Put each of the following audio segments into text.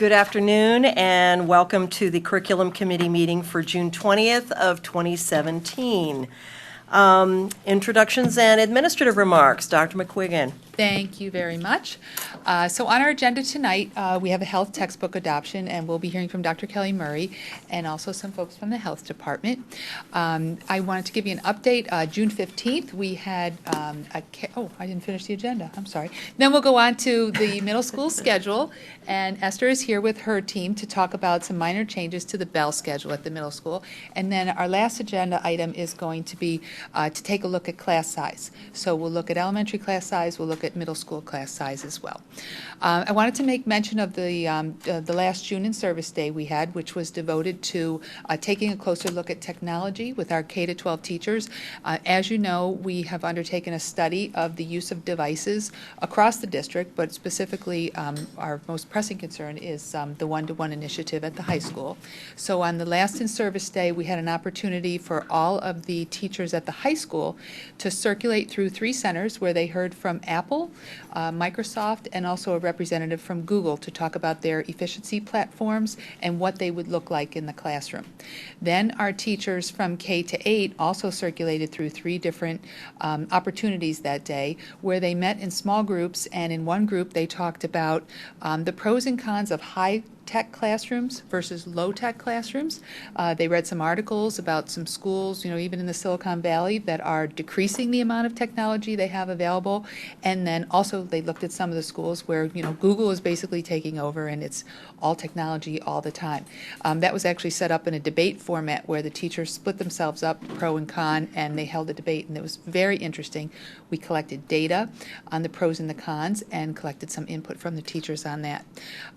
Good afternoon and welcome to the Curriculum Committee meeting for June 20th of 2017. Introductions and administrative remarks. Dr. McQuiggan. Thank you very much. So on our agenda tonight, we have a health textbook adoption, and we'll be hearing from Dr. Kelly Murray and also some folks from the health department. I wanted to give you an update. June 15th, we had I didn't finish the agenda. I'm sorry. Then we'll go on to the middle school schedule, and Esther is here with her team to talk about some minor changes to the bell schedule at the middle school. And then our last agenda item is going to be to take a look at class size. So we'll look at elementary class size, we'll look at middle school class size as well. I wanted to make mention of the last June in Service Day we had, which was devoted to taking a closer look at technology with our K-12 teachers. As you know, we have undertaken a study of the use of devices across the district, but specifically our most pressing concern is the one-to-one initiative at the high school. So on the last in Service Day, we had an opportunity for all of the teachers at the high school to circulate through 3 centers where they heard from Apple, Microsoft, and also a representative from Google to talk about their efficiency platforms and what they would look like in the classroom. Then our teachers from K to 8 also circulated through 3 different opportunities that day where they met in small groups, and in one group they talked about the pros and cons of high-tech classrooms versus low-tech classrooms. They read some articles about some schools, even in the Silicon Valley, that are decreasing the amount of technology they have available. And then also they looked at some of the schools where, Google is basically taking over and it's all technology all the time. That was actually set up in a debate format where the teachers split themselves up, pro and con, and they held a debate, and it was very interesting. We collected data on the pros and the cons and collected some input from the teachers on that.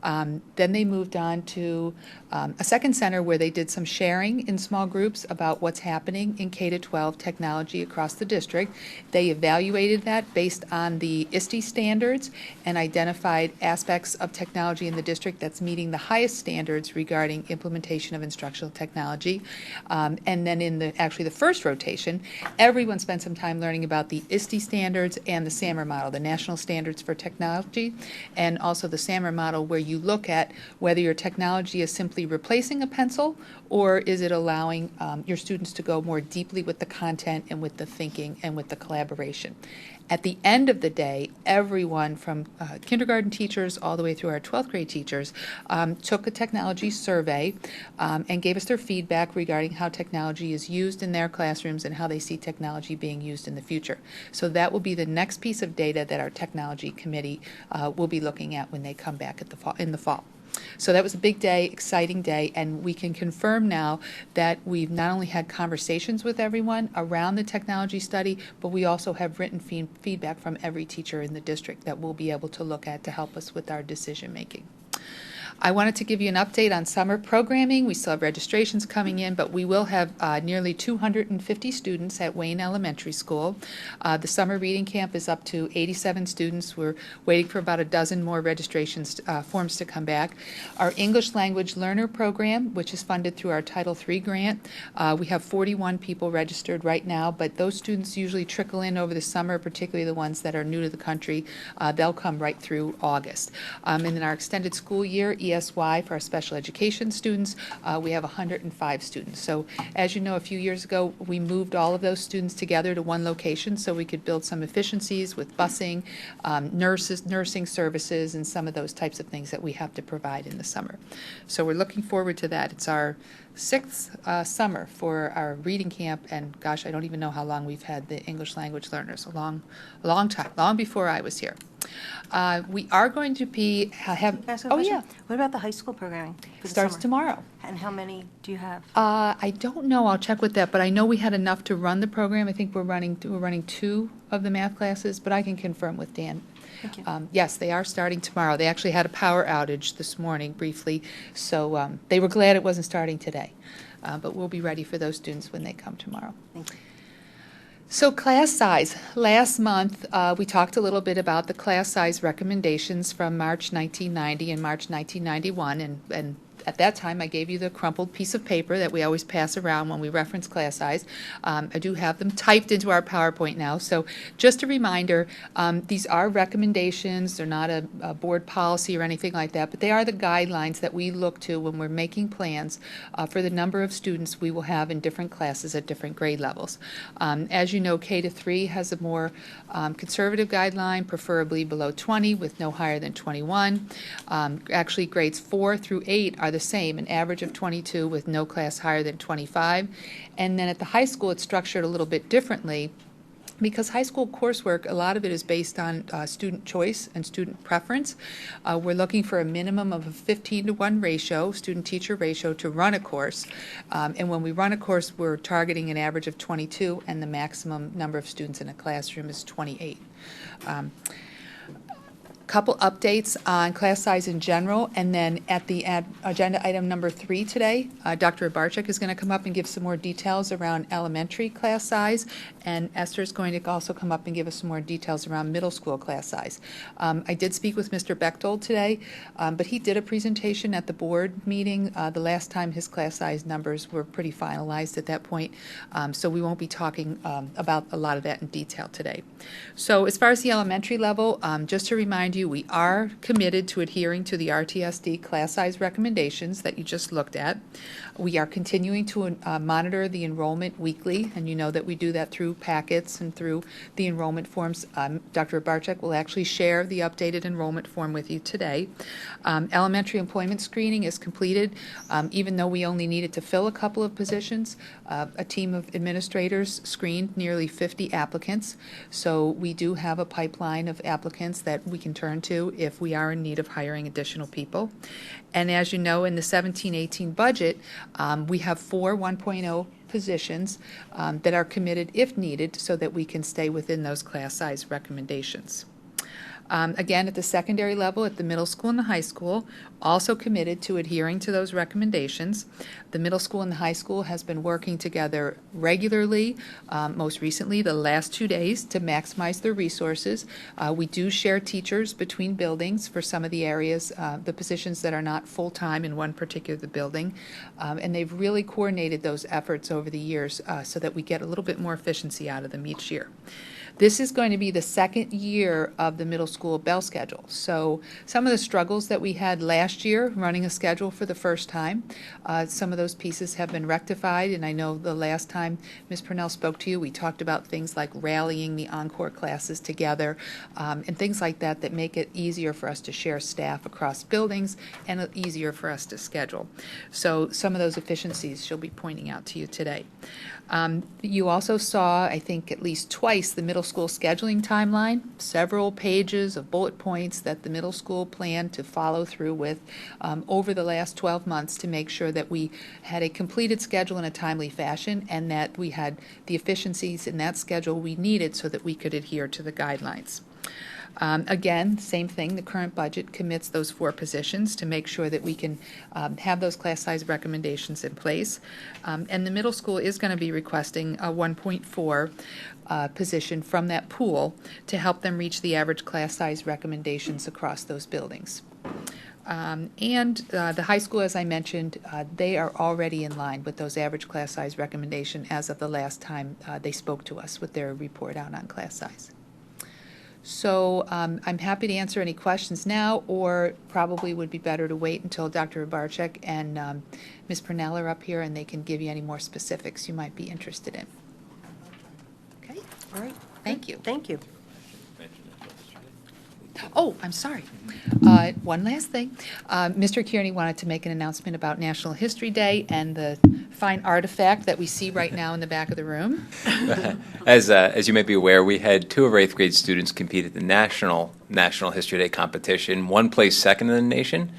Then they moved on to a second center where they did some sharing in small groups about what's happening in K-12 technology across the district. They evaluated that based on the ISTE standards and identified aspects of technology in the district that's meeting the highest standards regarding implementation of instructional technology. And then in the first rotation, everyone spent some time learning about the ISTE standards and the SAMR model, the National Standards for Technology, and also the SAMR model where you look at whether your technology is simply replacing a pencil or is it allowing your students to go more deeply with the content and with the thinking and with the collaboration. At the end of the day, everyone from kindergarten teachers all the way through our 12th grade teachers took a technology survey and gave us their feedback regarding how technology is used in their classrooms and how they see technology being used in the future. So that will be the next piece of data that our technology committee will be looking at when they come back in the fall. So that was a big day, exciting day, and we can confirm now that we've not only had conversations with everyone around the technology study, but we also have written feedback from every teacher in the district that we'll be able to look at to help us with our decision making. I wanted to give you an update on summer programming. We still have registrations coming in, but we will have nearly 250 students at Wayne Elementary School. The summer reading camp is up to 87 students. We're waiting for about a dozen more registrations forms to come back. Our English Language Learner Program, which is funded through our Title III grant, we have 41 people registered right now, but those students usually trickle in over the summer, particularly the ones that are new to the country. They'll come right through August. And in our extended school year, ESY for our special education students, we have 105 students. So as you know, a few years ago, we moved all of those students together to one location so we could build some efficiencies with busing, nursing services, and some of those types of things that we have to provide in the summer. So we're looking forward to that. It's our 6th summer for our reading camp, and gosh, I don't even know how long we've had the English language learners, a long time, long before I was here. We are going to be Yeah. What about the high school programming? Starts tomorrow. And how many do you have? I don't know. I'll check with that, but I know we had enough to run the program. I think we're running 2 of the math classes, but I can confirm with Dan. Thank you. Yes, they are starting tomorrow. They actually had a power outage this morning briefly, so they were glad it wasn't starting today. But we'll be ready for those students when they come tomorrow. Thank you. So class size. Last month, we talked a little bit about the class size recommendations from March 1990 and March 1991, and At that time, I gave you the crumpled piece of paper that we always pass around when we reference class size. I do have them typed into our PowerPoint now. So just a reminder, these are recommendations. They're not a board policy or anything like that, but they are the guidelines that we look to when we're making plans for the number of students we will have in different classes at different grade levels. As you know, K to 3 has a more conservative guideline, preferably below 20 with no higher than 21. Actually, grades 4 through 8 are the same, an average of 22 with no class higher than 25. And then at the high school, it's structured a little bit differently, because high school coursework, a lot of it is based on student choice and student preference. We're looking for a minimum of a 15-to-1 ratio, student-teacher ratio, to run a course. And when we run a course, we're targeting an average of 22, and the maximum number of students in a classroom is 28. Couple updates on class size in general, and then at the agenda item number 3 today, Dr. Abarczyk is going to come up and give some more details around elementary class size, and Esther is going to also come up and give us some more details around middle school class size. I did speak with Mr. Bechtold today, but he did a presentation at the board meeting the last time. His class size numbers were pretty finalized at that point, so we won't be talking about a lot of that in detail today. So as far as the elementary level, just to remind you, we are committed to adhering to the RTSD class size recommendations that you just looked at. We are continuing to monitor the enrollment weekly, and you know that we do that through packets and through the enrollment forms. Dr. Abarczyk will actually share the updated enrollment form with you today. Elementary employment screening is completed. Even though we only needed to fill a couple of positions, a team of administrators screened nearly 50 applicants. So we do have a pipeline of applicants that we can turn to if we are in need of hiring additional people. And as you know, in the 17-18 budget, we have 4 1.0 positions that are committed if needed so that we can stay within those class size recommendations. Again, at the secondary level, at the middle school and the high school, also committed to adhering to those recommendations. The middle school and the high school has been working together regularly, most recently the last 2 days, to maximize their resources. We do share teachers between buildings for some of the areas, the positions that are not full-time in one particular building, and they've really coordinated those efforts over the years so that we get a little bit more efficiency out of them each year. This is going to be the second year of the middle school bell schedule. So some of the struggles that we had last year running a schedule for the first time, some of those pieces have been rectified. And I know the last time Ms. Purnell spoke to you, we talked about things like rallying the encore classes together and things like that that make it easier for us to share staff across buildings and easier for us to schedule. So some of those efficiencies she'll be pointing out to you today. You also saw, I think at least twice, the middle school scheduling timeline, several pages of bullet points that the middle school planned to follow through with over the last 12 months to make sure that we had a completed schedule in a timely fashion and that we had the efficiencies in that schedule we needed so that we could adhere to the guidelines. Again, same thing, the current budget commits those 4 positions to make sure that we can have those class size recommendations in place. And the middle school is going to be requesting a 1.4 position from that pool to help them reach the average class size recommendations across those buildings. And the high school, as I mentioned, they are already in line with those average class size recommendation as of the last time they spoke to us with their report out on class size. So I'm happy to answer any questions now, or probably would be better to wait until Dr. Abarczyk and Ms. Purnell are up here and they can give you any more specifics you might be interested in. Okay? All right. Thank you. Thank you. Oh, I'm sorry. One last thing. Mr. Kearney wanted to make an announcement about National History Day and the fine artifact that we see right now in the back of the room. As you may be aware, we had 2 of our 8th grade students compete at the National History Day competition. One placed second in the nation,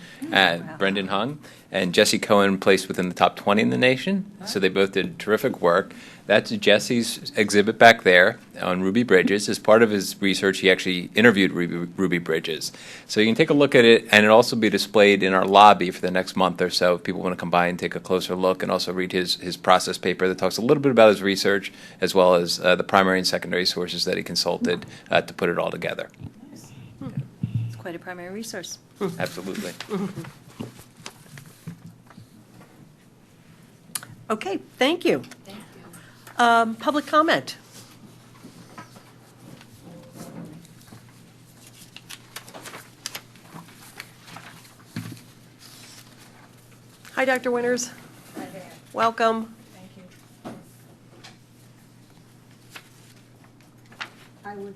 Brendan Hung, and Jesse Cohen placed within the top 20 in the nation. So they both did terrific work. That's Jesse's exhibit back there on Ruby Bridges. As part of his research, he actually interviewed Ruby Bridges. So you can take a look at it, and it'll also be displayed in our lobby for the next month or so if people want to come by and take a closer look and also read his process paper that talks a little bit about his research as well as the primary and secondary sources that he consulted to put it all together. It's quite a primary resource. Absolutely. Okay, thank you. Thank you. Public comment? Hi, Dr. Winters. Hi there. Welcome. Thank you. I would,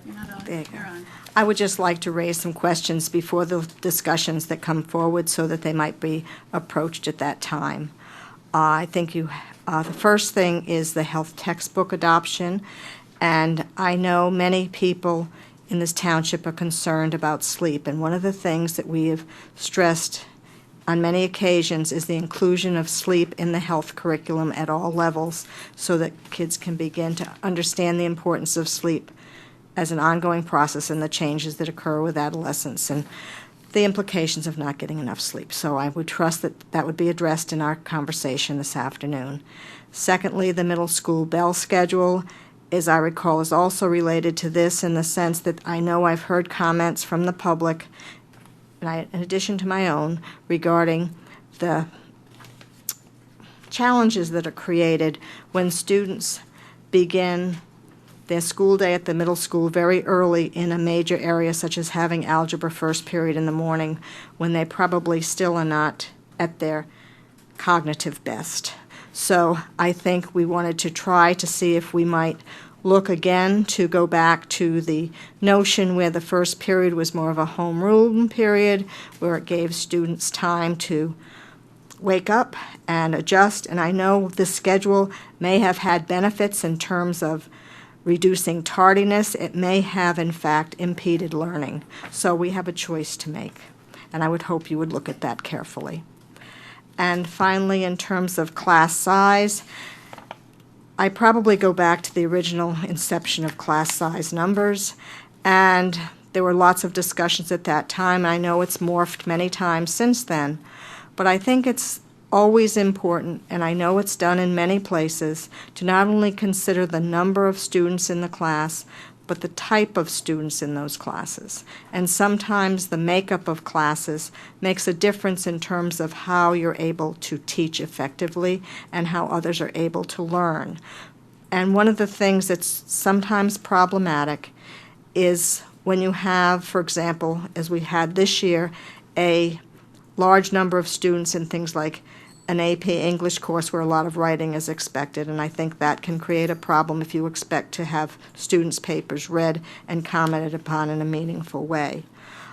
you're not on. There you go. You're on. I would just like to raise some questions before the discussions that come forward so that they might be approached at that time. I think the first thing is the health textbook adoption, and I know many people in this township are concerned about sleep, and one of the things that we have stressed on many occasions is the inclusion of sleep in the health curriculum at all levels so that kids can begin to understand the importance of sleep as an ongoing process and the changes that occur with adolescence and the implications of not getting enough sleep. So I would trust that that would be addressed in our conversation this afternoon. Secondly, the middle school bell schedule, as I recall, is also related to this in the sense that I know I've heard comments from the public, and in addition to my own, regarding the challenges that are created when students begin their school day at the middle school very early in a major area, such as having algebra first period in the morning, when they probably still are not at their cognitive best. So I think we wanted to try to see if we might look again to go back to the notion where the first period was more of a homeroom period, where it gave students time to wake up and adjust. And I know this schedule may have had benefits in terms of reducing tardiness. It may have, in fact, impeded learning. So we have a choice to make, and I would hope you would look at that carefully. And finally, in terms of class size, I probably go back to the original inception of class size numbers, and there were lots of discussions at that time. I know it's morphed many times since then, but I think it's always important, and I know it's done in many places, to not only consider the number of students in the class, but the type of students in those classes. And sometimes the makeup of classes makes a difference in terms of how you're able to teach effectively and how others are able to learn. And one of the things that's sometimes problematic is when you have, for example, as we had this year, a large number of students in things like an AP English course where a lot of writing is expected, and I think that can create a problem if you expect to have students' papers read and commented upon in a meaningful way.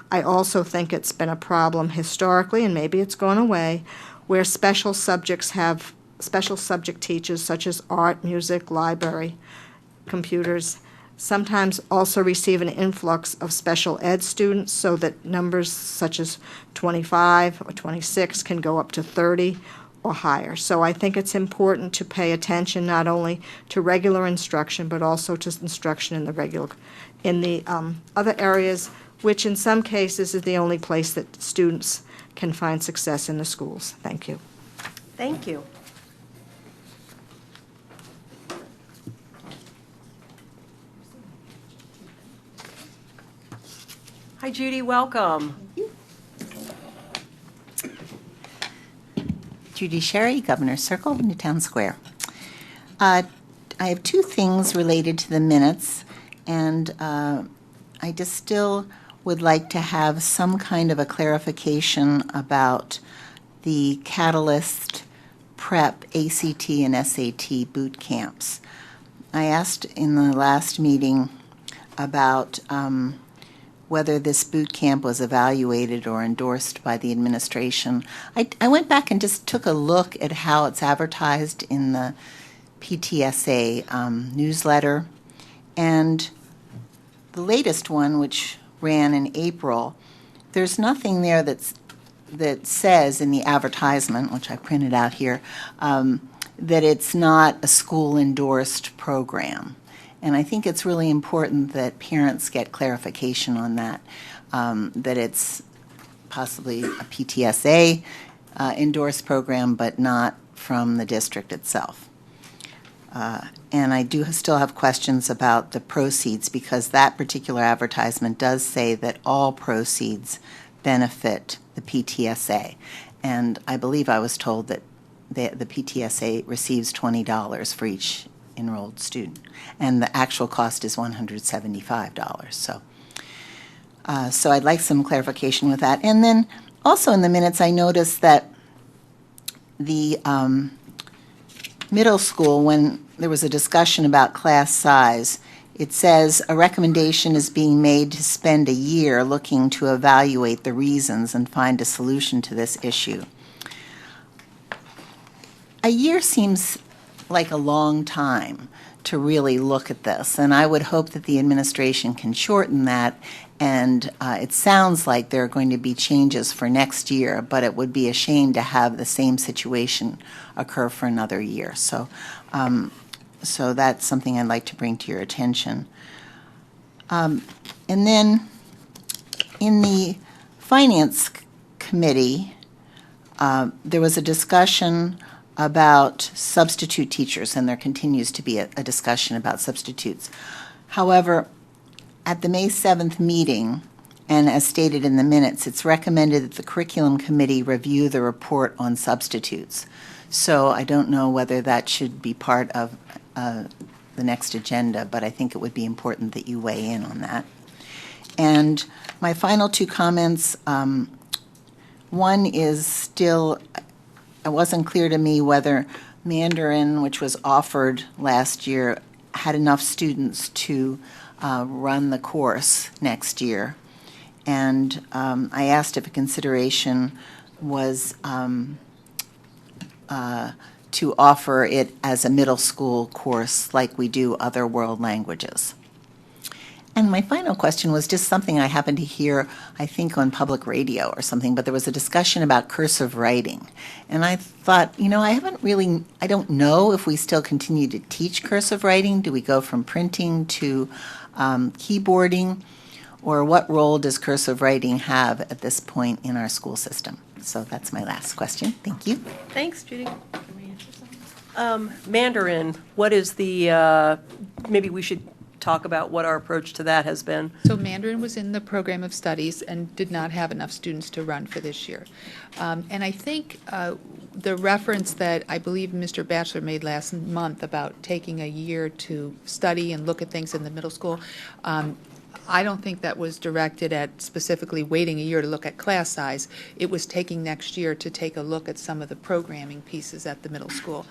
I also think it's been a problem historically, and maybe it's gone away, where special subjects have special subject teachers such as art, music, library, computers, sometimes also receive an influx of special ed students so that numbers such as 25 or 26 can go up to 30 or higher. So I think it's important to pay attention not only to regular instruction but also to instruction in the other areas, which in some cases is the only place that students can find success in the schools. Thank you. Thank you. Hi, Judy, welcome. Judy Sherry, Governor's Circle, Newtown Square. I have two things related to the minutes, and I just still would like to have some kind of a clarification about the Catalyst Prep ACT and SAT boot camps. I asked in the last meeting about whether this boot camp was evaluated or endorsed by the administration. I went back and just took a look at how it's advertised in the PTSA newsletter, and the latest one, which ran in April, there's nothing there that says in the advertisement, which I printed out here, that it's not a school-endorsed program. And I think it's really important that parents get clarification on that, that it's possibly a PTSA endorsed program, but not from the district itself. And I do still have questions about the proceeds, because that particular advertisement does say that all proceeds benefit the PTSA. And I believe I was told that the PTSA receives $20 for each enrolled student, and the actual cost is $175. So I'd like some clarification with that. And then also in the minutes, I noticed that the middle school, when there was a discussion about class size, it says a recommendation is being made to spend a year looking to evaluate the reasons and find a solution to this issue. A year seems like a long time to really look at this, and I would hope that the administration can shorten that. And it sounds like there are going to be changes for next year, but it would be a shame to have the same situation occur for another year. So that's something I'd like to bring to your attention. And then in the Finance Committee, there was a discussion about substitute teachers, and there continues to be a discussion about substitutes. However, at the May 7th meeting, and as stated in the minutes, it's recommended that the Curriculum Committee review the report on substitutes. So I don't know whether that should be part of the next agenda, but I think it would be important that you weigh in on that. And my final two comments, one is still, it wasn't clear to me whether Mandarin, which was offered last year, had enough students to run the course next year. And I asked if a consideration was to offer it as a middle school course like we do other world languages. And my final question was just something I happened to hear, I think, on public radio or something, but there was a discussion about cursive writing. And I thought, I don't know if we still continue to teach cursive writing. Do we go from printing to keyboarding? Or what role does cursive writing have at this point in our school system? So that's my last question. Thank you. Thanks, Judy. Mandarin, what is the, maybe we should talk about what our approach to that has been. So Mandarin was in the program of studies and did not have enough students to run for this year. And I think the reference that I believe Mr. Batchelor made last month about taking a year to study and look at things in the middle school, I don't think that was directed at specifically waiting a year to look at class size. It was taking next year to take a look at some of the programming pieces at the middle school,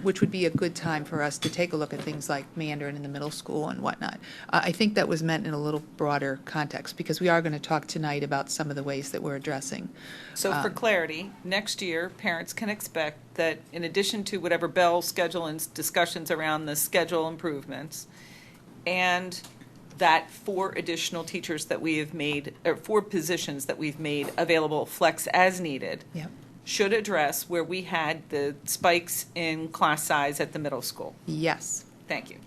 which would be a good time for us to take a look at things like Mandarin in the middle school and whatnot. I think that was meant in a little broader context because we are going to talk tonight about some of the ways that we're addressing. So for clarity, next year, parents can expect that in addition to whatever Bell schedule and discussions around the schedule improvements, and that 4 additional teachers that we have made, or 4 positions that we've made available flex as needed, Yep. should address where we had the spikes in class size at the middle school. Yes. Thank you.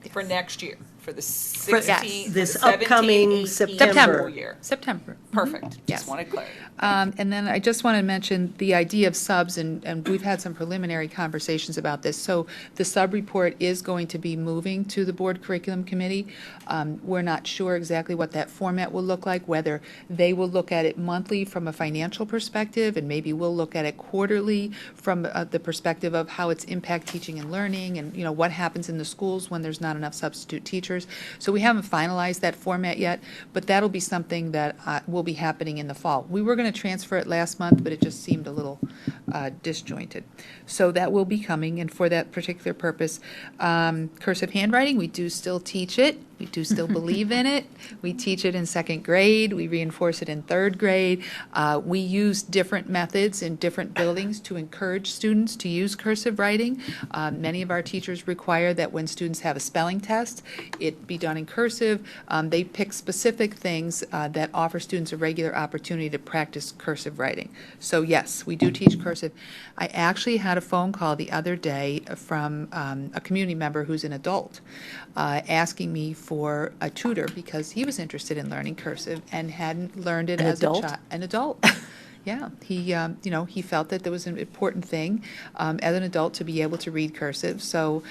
Yes. For next year, for the yes. 16th, This the 17, upcoming 18 September. school year. September. Perfect. Yes. Just wanted clarity. And then I just want to mention the idea of subs, and we've had some preliminary conversations about this. So the sub report is going to be moving to the Board Curriculum Committee. We're not sure exactly what that format will look like, whether they will look at it monthly from a financial perspective, and maybe we'll look at it quarterly from the perspective of how it's impact teaching and learning, and what happens in the schools when there's not enough substitute teachers. So we haven't finalized that format yet, but that'll be something that will be happening in the fall. We were going to transfer it last month, but it just seemed a little disjointed. So that will be coming, and for that particular purpose, cursive handwriting, we do still teach it. We do still believe in it. We teach it in 2nd grade. We reinforce it in 3rd grade. We use different methods in different buildings to encourage students to use cursive writing. Many of our teachers require that when students have a spelling test, it be done in cursive. They pick specific things that offer students a regular opportunity to practice cursive writing. So yes, we do teach cursive. I actually had a phone call the other day from a community member who's an adult asking me for a tutor because he was interested in learning cursive and hadn't learned it as a child. An adult. Yeah, he felt that there was an important thing as an adult to be able to read cursive. So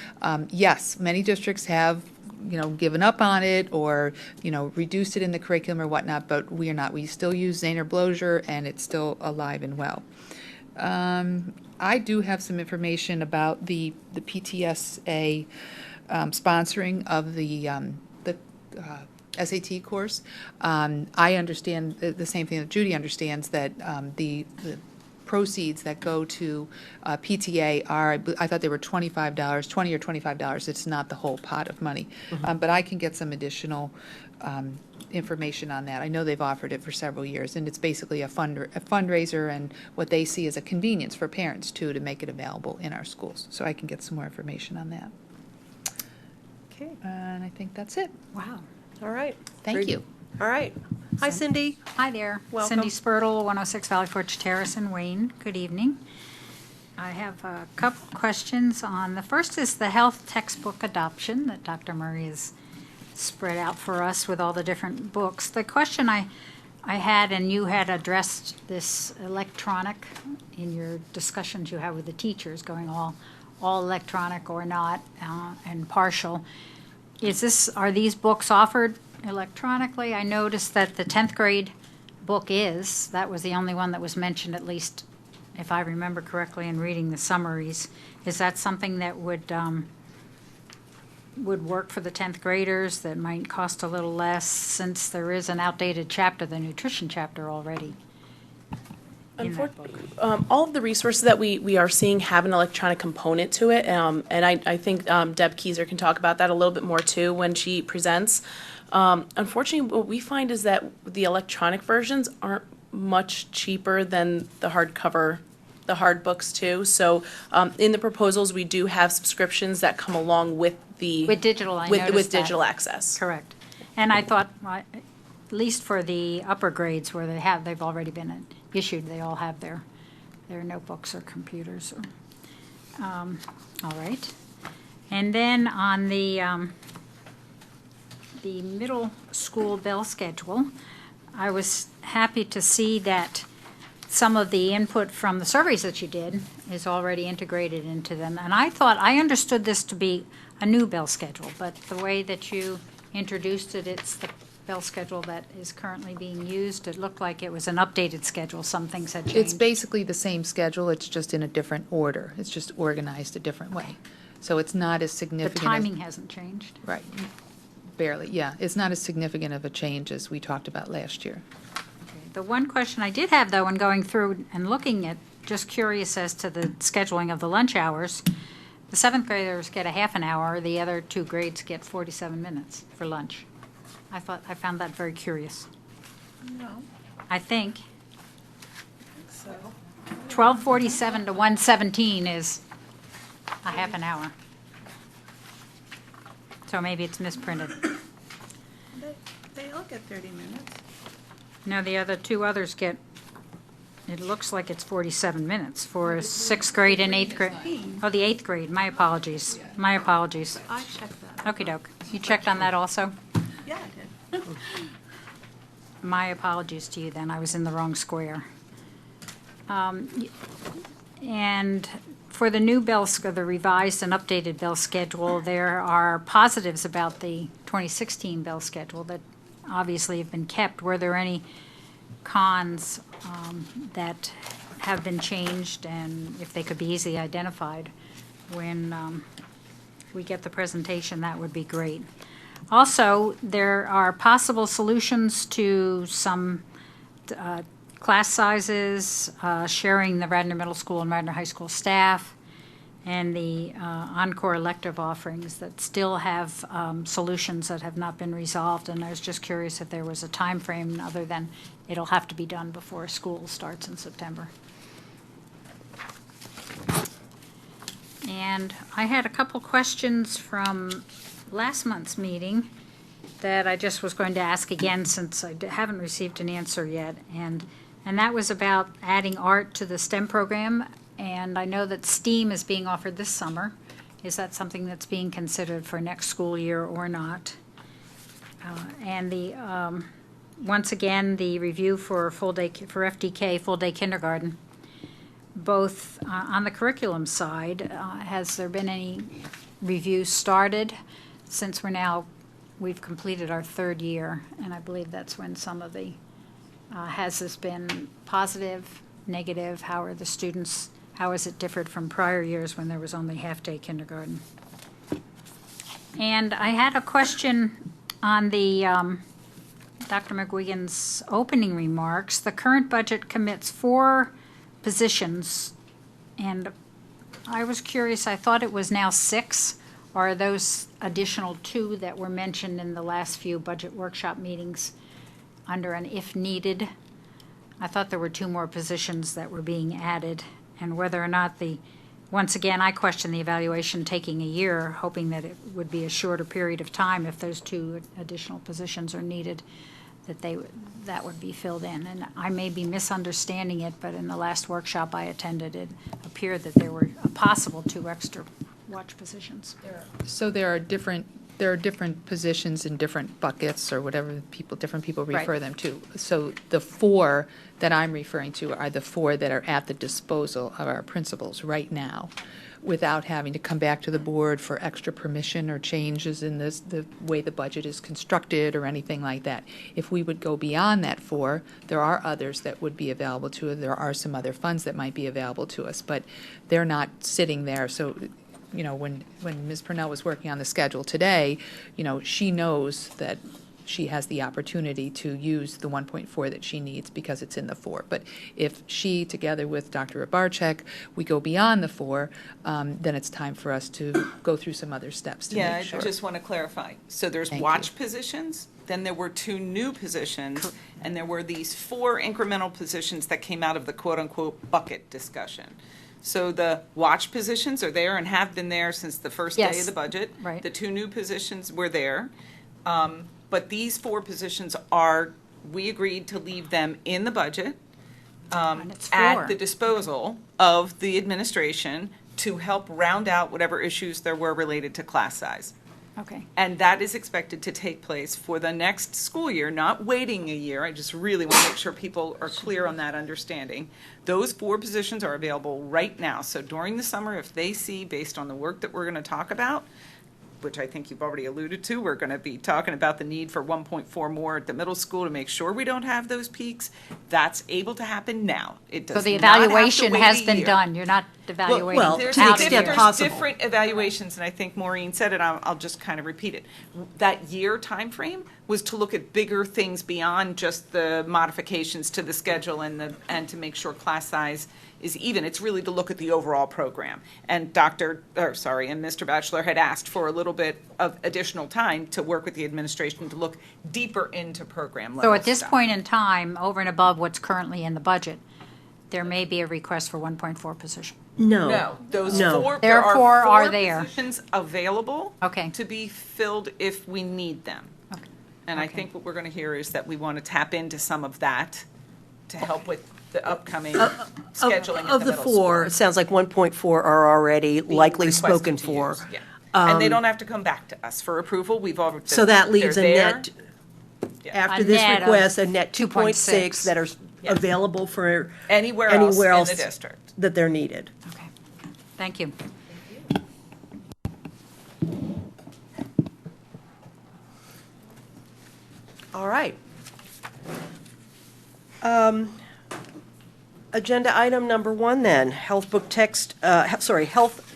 yes, many districts have given up on it or reduced it in the curriculum or whatnot, but we are not. We still use Zaner Blozier, and it's still alive and well. I do have some information about the PTSA sponsoring of the SAT course. I understand the same thing that Judy understands, that the proceeds that go to PTA are, I thought they were $25, $20 or $25. It's not the whole pot of money. But I can get some additional information on that. I know they've offered it for several years, and it's basically a fundraiser, and what they see as a convenience for parents, too, to make it available in our schools. So I can get some more information on that. Okay, And I think that's it. Wow. all right. Thank Very you. good. All right. Hi, Cindy. Hi there. Welcome. Cindy Spurtle, 106 Valley Forge Terrace in Wayne. Good evening. I have a couple questions on, the first is the health textbook adoption that Dr. Murray has spread out for us with all the different books. The question I had, and you had addressed this electronic in your discussions you had with the teachers, going all electronic or not, and partial. Are these books offered electronically? I noticed that the 10th grade book that was the only one that was mentioned, at least if I remember correctly in reading the summaries. Is that something that would work for the 10th graders, that might cost a little less, since there is an outdated chapter, the nutrition chapter, already in that book? All of the resources that we are seeing have an electronic component to it, and I think Deb Kizer can talk about that a little bit more too when she presents. Unfortunately, what we find is that the electronic versions aren't much cheaper than the hardcover, the hard books too. So in the proposals, we do have subscriptions that come along with the With digital, I with noticed that. digital access. Correct. And I thought, at least for the upper grades where they've already been issued, they all have their notebooks or computers. All right. And then on the middle school bell schedule, I was happy to see that some of the input from the surveys that you did is already integrated into them. And I understood this to be a new bell schedule, but the way that you introduced it, it's the bell schedule that is currently being used. It looked like it was an updated schedule. Some things had changed. It's basically the same schedule, it's just in a different order. It's just organized a different way. So it's not as The significant. timing hasn't changed. Right, barely, yeah. It's not as significant of a change as we talked about last year. The one question I did have, though, in going through and looking at, just curious as to the scheduling of the lunch hours, the 7th graders get a half an hour, the other 2 grades get 47 minutes for lunch. I found that very curious. No. I think So, 12:47 to 1:17 is a half an hour. So maybe it's misprinted. they all get 30 minutes. No, the other 2 others get, it looks like it's 47 minutes for 6th grade and 8th grade. Oh, the 8th grade, my apologies. My apologies. I checked that. Okey doke. You checked on that also? Yeah, I did. My apologies to you then, I was in the wrong square. And for the new the revised and updated bell schedule, there are positives about the 2016 bell schedule that obviously have been kept. Were there any cons that have been changed, and if they could be easily identified when we get the presentation, that would be great. Also, there are possible solutions to some class sizes, sharing the Radnor Middle School and Radnor High School staff, and the Encore elective offerings that still have solutions that have not been resolved. And I was just curious if there was a time frame other than it'll have to be done before school starts in September. And I had a couple questions from last month's meeting that I just was going to ask again since I haven't received an answer yet. And that was about adding art to the STEM program. And I know that STEAM is being offered this summer. Is that something that's being considered for next school year or not? And once again, the review for FDK, full day kindergarten, both on the curriculum side, has there been any reviews started? Since we've completed our 3rd year, and I believe that's when some of the, has this been positive negative? How are the students, how has it differed from prior years when there was only half-day kindergarten? And I had a question on the, Dr. McGuigan's opening remarks. The current budget commits 4 positions, and I was curious, I thought it was now 6. Or are those additional 2 that were mentioned in the last few budget workshop meetings under an if needed? I thought there were 2 more positions that were being added, and whether or not once again, I question the evaluation taking a year, hoping that it would be a shorter period of time if those 2 additional positions are needed, that would be filled in. And I may be misunderstanding it, but in the last workshop I attended, it appeared that there were a possible 2 extra watch positions. So there are different positions in different buckets or whatever different people refer Right. them to. So the 4 that I'm referring to are the 4 that are at the disposal of our principals right now, without having to come back to the board for extra permission or changes in the way the budget is constructed or anything like that. If we would go beyond that 4, there are others that would be available to us. There are some other funds that might be available to us, but they're not sitting there. So when Ms. Purnell was working on the schedule today, she knows that she has the opportunity to use the 1.4 that she needs because it's in the 4. But if she, together with Dr. Abarczyk, we go beyond the 4, then it's time for us to go through some other steps to Yeah, make sure. I just want to clarify. So there's Thank watch you. positions, then there were 2 new positions, and there were these 4 incremental positions that came out of the quote-unquote bucket discussion. So the watch positions are there and have been there since the first day Yes, of the budget. right. The 2 new positions were there. But these 4 positions we agreed to leave them in the budget And it's at 4. the disposal of the administration to help round out whatever issues there were related to class size. Okay. And that is expected to take place for the next school year, not waiting a year. I just really want to make sure people are clear on that understanding. Those 4 positions are available right now. So during the summer, if they see, based on the work that we're going to talk about, which I think you've already alluded to, we're going to be talking about the need for 1.4 more at the middle school to make sure we don't have those peaks. That's able to happen now. It does So the not have to evaluation wait has a been year. done. You're not evaluating well, There's, to the out a extent year. there's possible. different evaluations, and I think Maureen said it, I'll just kind of repeat it. That year time frame was to look at bigger things beyond just the modifications to the schedule and to make sure class size is even. It's really to look at the overall program. And Mr. Batchelor had asked for a little bit of additional time to work with the administration to look deeper into program level So at this stuff. point in time, over and above what's currently in the budget, there may be a request for 1.4 position. No, those No. 4, There are 4 are 4 there. positions available Okay. to be filled if we need them. Okay. And I Okay. think what we're going to hear is that we want to tap into some of that to help with the upcoming scheduling at the Of the middle 4, it school. sounds like 1.4 are already Being likely requested spoken to for. use, yeah. And they don't have to come back to us for approval. We've already. So that leaves a they're net, there. after A this net of request, a net 2.6 2.6 that are Yes. available for Anywhere anywhere else else in the district. that they're needed. Okay. Thank you. All right. Agenda item number 1 then, health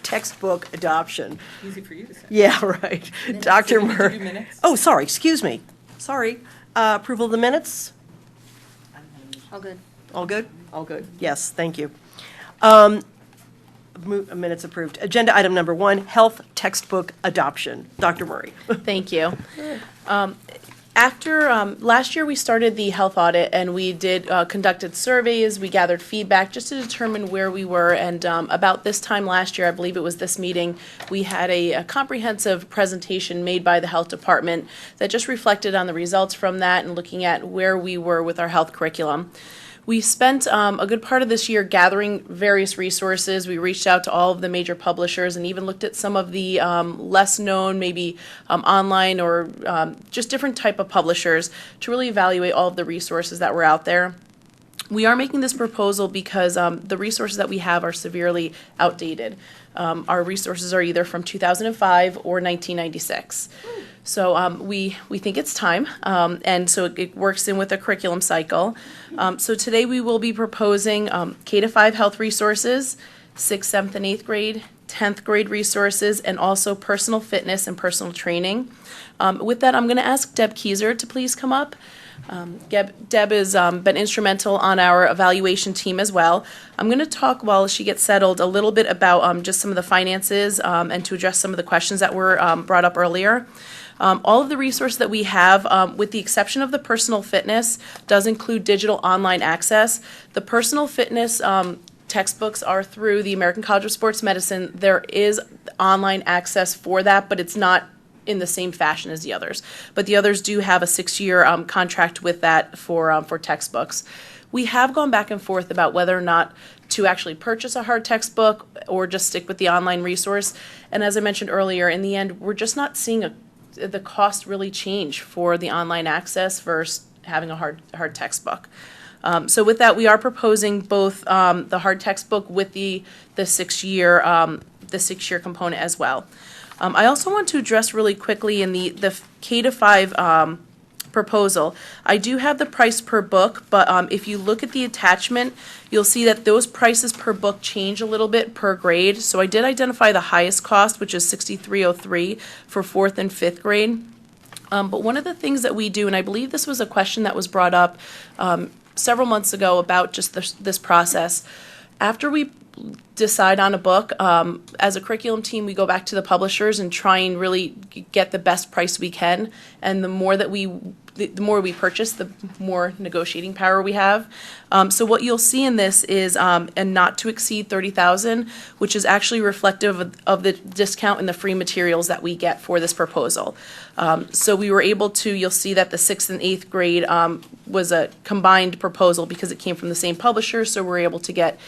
textbook adoption. Easy for you to say. Yeah, right. Dr. Do we need to Murray. do minutes? Oh, sorry, excuse me. Sorry. Approval of the minutes? All good. All good? All good. Yes, thank you. Minutes approved. Agenda item number 1, health textbook adoption. Dr. Murray. Thank you. After last year, we started the health audit, and we conducted surveys. We gathered feedback just to determine where we were. And about this time last year, I believe it was this meeting, we had a comprehensive presentation made by the health department that just reflected on the results from that and looking at where we were with our health curriculum. We spent a good part of this year gathering various resources. We reached out to all of the major publishers and even looked at some of the less known, maybe online or just different type of publishers to really evaluate all of the resources that were out there. We are making this proposal because the resources that we have are severely outdated. Our resources are either from 2005 or 1996. So we think it's time, and so it works in with a curriculum cycle. So today we will be proposing K-5 health resources, 6th, 7th, and 8th grade, 10th grade resources, and also personal fitness and personal training. With that, I'm going to ask Deb Kizer to please come up. Deb has been instrumental on our evaluation team as well. I'm going to talk while she gets settled a little bit about just some of the finances and to address some of the questions that were brought up earlier. All of the resources that we have, with the exception of the personal fitness, does include digital online access. The personal fitness textbooks are through the American College of Sports Medicine. There is online access for that, but it's not in the same fashion as the others. But the others do have a 6-year contract with that for textbooks. We have gone back and forth about whether or not to actually purchase a hard textbook or just stick with the online resource. And as I mentioned earlier, in the end, we're just not seeing the cost really change for the online access versus having a hard textbook. So with that, we are proposing both the hard textbook with the 6-year component as well. I also want to address really quickly in the K-5 proposal. I do have the price per book, but if you look at the attachment, you'll see that those prices per book change a little bit per grade. So I did identify the highest cost, which is $63.03 for 4th and 5th grade. But one of the things that we do, and I believe this was a question that was brought up several months ago about just this process, after we decide on a book, as a curriculum team, we go back to the publishers and try and really get the best price we can. And the more we purchase, the more negotiating power we have. So what you'll see in this is a not to exceed $30,000, which is actually reflective of the discount and the free materials that we get for this proposal. So we were able to, you'll see that the 6th and 8th grade was a combined proposal because it came from the same publisher, so we're able to get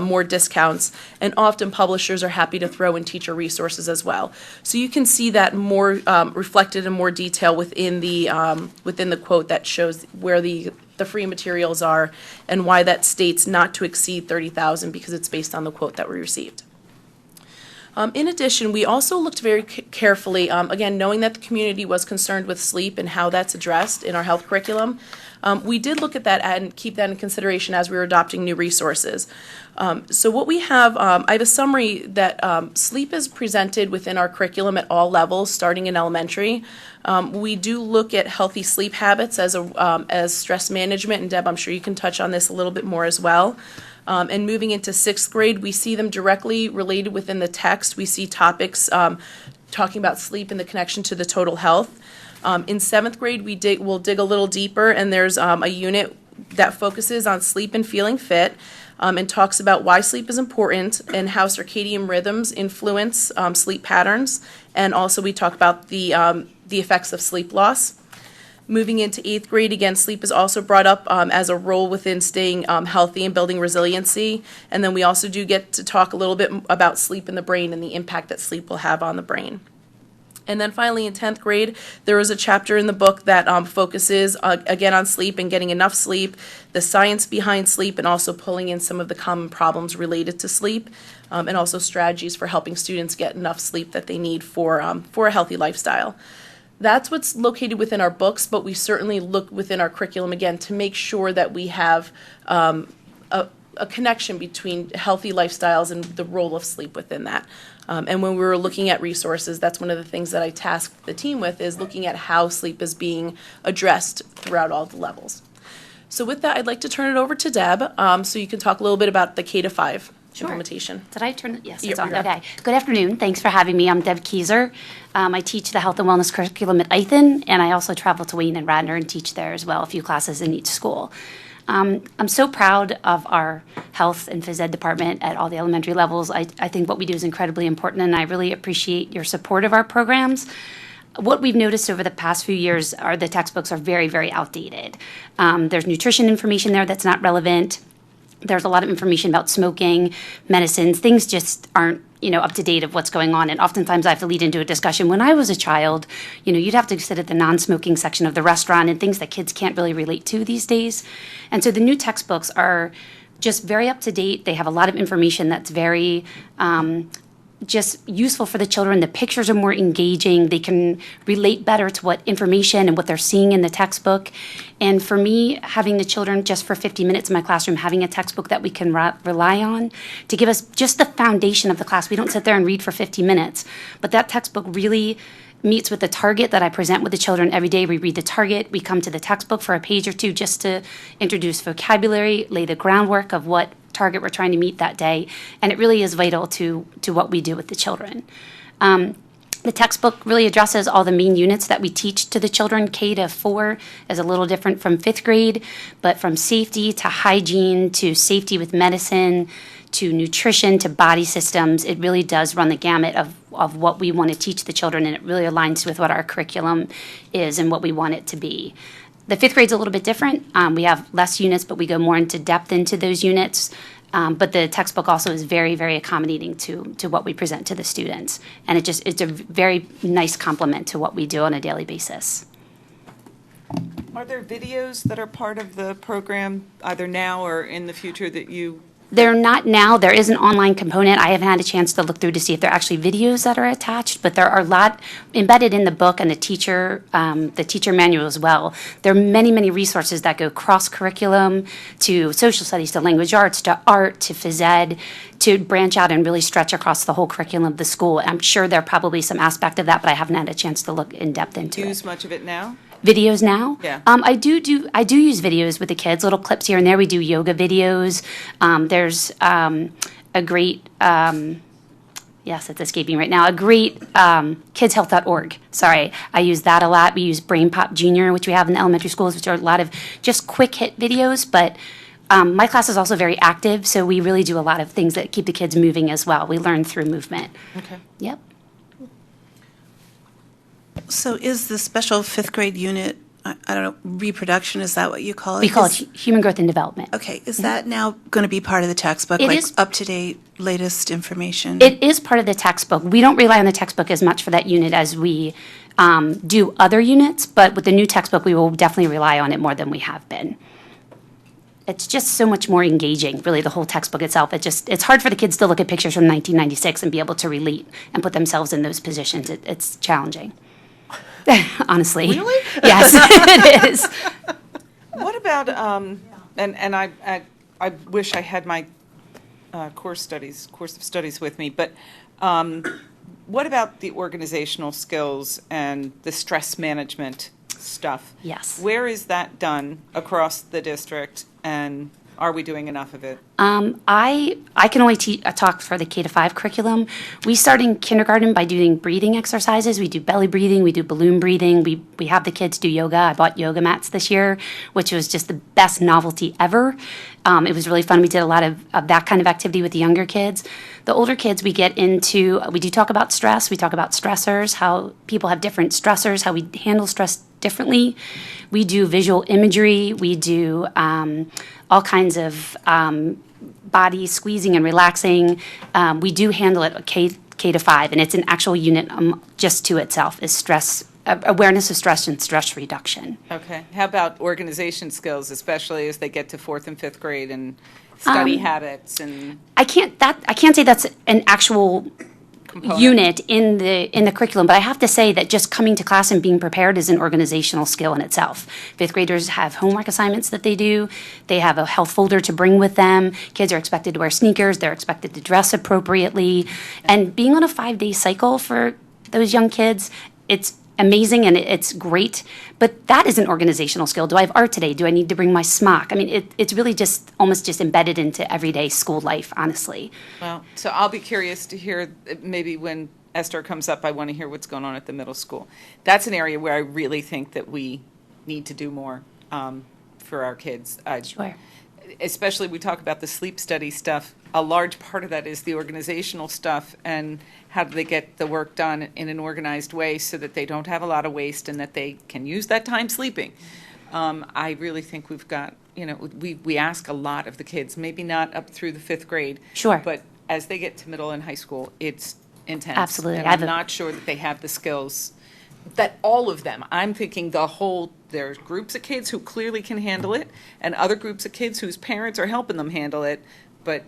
more discounts. And often publishers are happy to throw in teacher resources as well. So you can see that more reflected in more detail within the quote that shows where the free materials are and why that states not to exceed $30,000 because it's based on the quote that we received. In addition, we also looked very carefully, again, knowing that the community was concerned with sleep and how that's addressed in our health curriculum. We did look at that and keep that in consideration as we were adopting new resources. So what we have, I have a summary that sleep is presented within our curriculum at all levels, starting in elementary. We do look at healthy sleep habits as stress management, and Deb, I'm sure you can touch on this a little bit more as well. And moving into 6th grade, we see them directly related within the text. We see topics talking about sleep and the connection to the total health. In 7th grade, we'll dig a little deeper, and there's a unit that focuses on sleep and feeling fit, and talks about why sleep is important and how circadian rhythms influence sleep patterns. And also we talk about the effects of sleep loss. Moving into 8th grade, again, sleep is also brought up as a role within staying healthy and building resiliency. And then we also do get to talk a little bit about sleep in the brain and the impact that sleep will have on the brain. And then finally in 10th grade, there is a chapter in the book that focuses, again, on sleep and getting enough sleep, the science behind sleep, and also pulling in some of the common problems related to sleep, and also strategies for helping students get enough sleep that they need for a healthy lifestyle. That's what's located within our books, but we certainly look within our curriculum, again, to make sure that we have a connection between healthy lifestyles and the role of sleep within that. And when we were looking at resources, that's one of the things that I tasked the team with, is looking at how sleep is being addressed throughout all the levels. So with that, I'd like to turn it over to Deb, so you can talk a little bit about the K-5 implementation. Did I turn it? Yes, You're it's on. good. Okay. Good afternoon. Thanks for having me. I'm Deb Kizer. I teach the health and wellness curriculum at Ithan, and I also travel to Wayne and Radnor and teach there as well, a few classes in each school. I'm so proud of our health and phys ed department at all the elementary levels. I think what we do is incredibly important, and I really appreciate your support of our programs. What we've noticed over the past few years are the textbooks are very, very outdated. There's nutrition information there that's not relevant. There's a lot of information about smoking, medicines. Things just aren't up to date of what's going on. And oftentimes I have to lead into a discussion. When I was a child, you'd have to sit at the non-smoking section of the restaurant and things that kids can't really relate to these days. And so the new textbooks are just very up to date. They have a lot of information that's very just useful for the children. The pictures are more engaging. They can relate better to what information and what they're seeing in the textbook. And for me, having the children just for 50 minutes in my classroom, having a textbook that we can rely on to give us just the foundation of the class. We don't sit there and read for 50 minutes, but that textbook really meets with the target that I present with the children every day. We read the target, we come to the textbook for a page or two just to introduce vocabulary, lay the groundwork of what target we're trying to meet that day, and it really is vital to what we do with the children. The textbook really addresses all the main units that we teach to the children. K to 4 is a little different from 5th grade, but from safety to hygiene to safety with medicine to nutrition to body systems, it really does run the gamut of what we want to teach the children, and it really aligns with what our curriculum is and what we want it to be. The 5th grade's a little bit different. We have less units, but we go more into depth into those units. But the textbook also is very, very accommodating to what we present to the students. And it's a very nice complement to what we do on a daily basis. Are there videos that are part of the program, either now or in the future, that you... They're not now. There is an online component. I haven't had a chance to look through to see if there are actually videos that are attached, but there are a lot embedded in the book and the teacher manual as well. There are many, many resources that go cross-curriculum to social studies, to language arts, to art, to phys ed, to branch out and really stretch across the whole curriculum of the school. I'm sure there are probably some aspect of that, but I haven't had a chance to look in depth into it. Use much of it now? Videos now? Yeah. I do use videos with the kids, little clips here and there. We do yoga videos. There's a great, yes, it's escaping right now, a great kidshealth.org. Sorry, I use that a lot. We use Brain Pop Junior, which we have in the elementary schools, which are a lot of just quick hit videos, but my class is also very active, so we really do a lot of things that keep the kids moving as well. We learn through movement. Okay. Yep. So is the special 5th grade unit, I don't know, reproduction, is that what you call it? We call it human growth and development. Okay, is that now going to be part of the textbook, It like is. up-to-date, latest information? It is part of the textbook. We don't rely on the textbook as much for that unit as we do other units, but with the new textbook, we will definitely rely on it more than we have been. It's just so much more engaging, really, the whole textbook itself. It's hard for the kids to look at pictures from 1996 and be able to relate and put themselves in those positions. It's challenging. Honestly. Really? Yes, it is. What about, and I wish I had my course of studies with me, but what about the organizational skills and the stress management stuff? Yes. Where is that done across the district, and are we doing enough of it? I can only talk for the K-5 curriculum. We start in kindergarten by doing breathing exercises. We do belly breathing, we do balloon breathing. We have the kids do yoga. I bought yoga mats this year, which was just the best novelty ever. It was really fun. We did a lot of that kind of activity with the younger kids. The older kids, we do talk about stress. We talk about stressors, how people have different stressors, how we handle stress differently. We do visual imagery. We do all kinds of body squeezing and relaxing. We do handle it at K to 5, and it's an actual unit just to itself, is stress, awareness of stress and stress reduction. Okay. How about organization skills, especially as they get to 4th and 5th grade, and study habits and... I can't say that's an actual component? unit in the curriculum, but I have to say that just coming to class and being prepared is an organizational skill in itself. 5th graders have homework assignments that they do. They have a health folder to bring with them. Kids are expected to wear sneakers. They're expected to dress appropriately. And being on a 5-day cycle for those young kids, it's amazing and it's great, but that is an organizational skill. Do I have art today? Do I need to bring my smock? I mean, it's really just almost just embedded into everyday school life, honestly. Well, so I'll be curious to hear, maybe when Esther comes up, I want to hear what's going on at the middle school. That's an area where I really think that we need to do more for our kids. Sure. Especially, we talk about the sleep study stuff. A large part of that is the organizational stuff and how do they get the work done in an organized way so that they don't have a lot of waste and that they can use that time sleeping. I really think we've got, we ask a lot of the kids, maybe not up through the 5th grade. Sure. But as they get to middle and high school, it's intense. Absolutely. And I'm not sure that they have the skills, that all of them, I'm thinking there's groups of kids who clearly can handle it, and other groups of kids whose parents are helping them handle it, but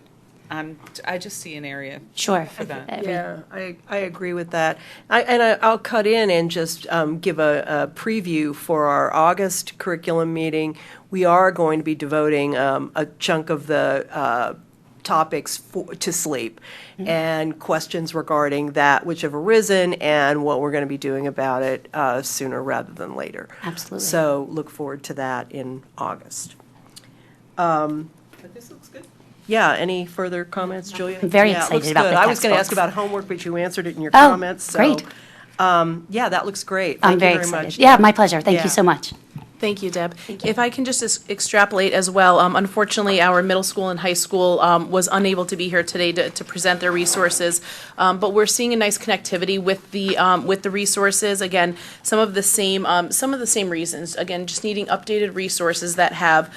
I just see an area Sure. for that. Yeah, I agree with that. I'll cut in and just give a preview for our August curriculum meeting. We are going to be devoting a chunk of the topics to sleep and questions regarding that which have arisen and what we're going to be doing about it sooner rather than later. Absolutely. So look forward to that in August. But this looks good. Yeah, any further comments, Julia? I'm very Yeah, it excited looks about good. the I was going to ask textbooks. about homework, but you answered it in your Oh, comments. So, great. yeah, that looks great. I'm Thank very you very excited. much. Yeah, my pleasure. Thank Yeah. you so much. Thank you, Deb. If I can just extrapolate as well, unfortunately, our middle school and high school was unable to be here today to present their resources, but we're seeing a nice connectivity with the resources. Again, some of the same reasons. Again, just needing updated resources that have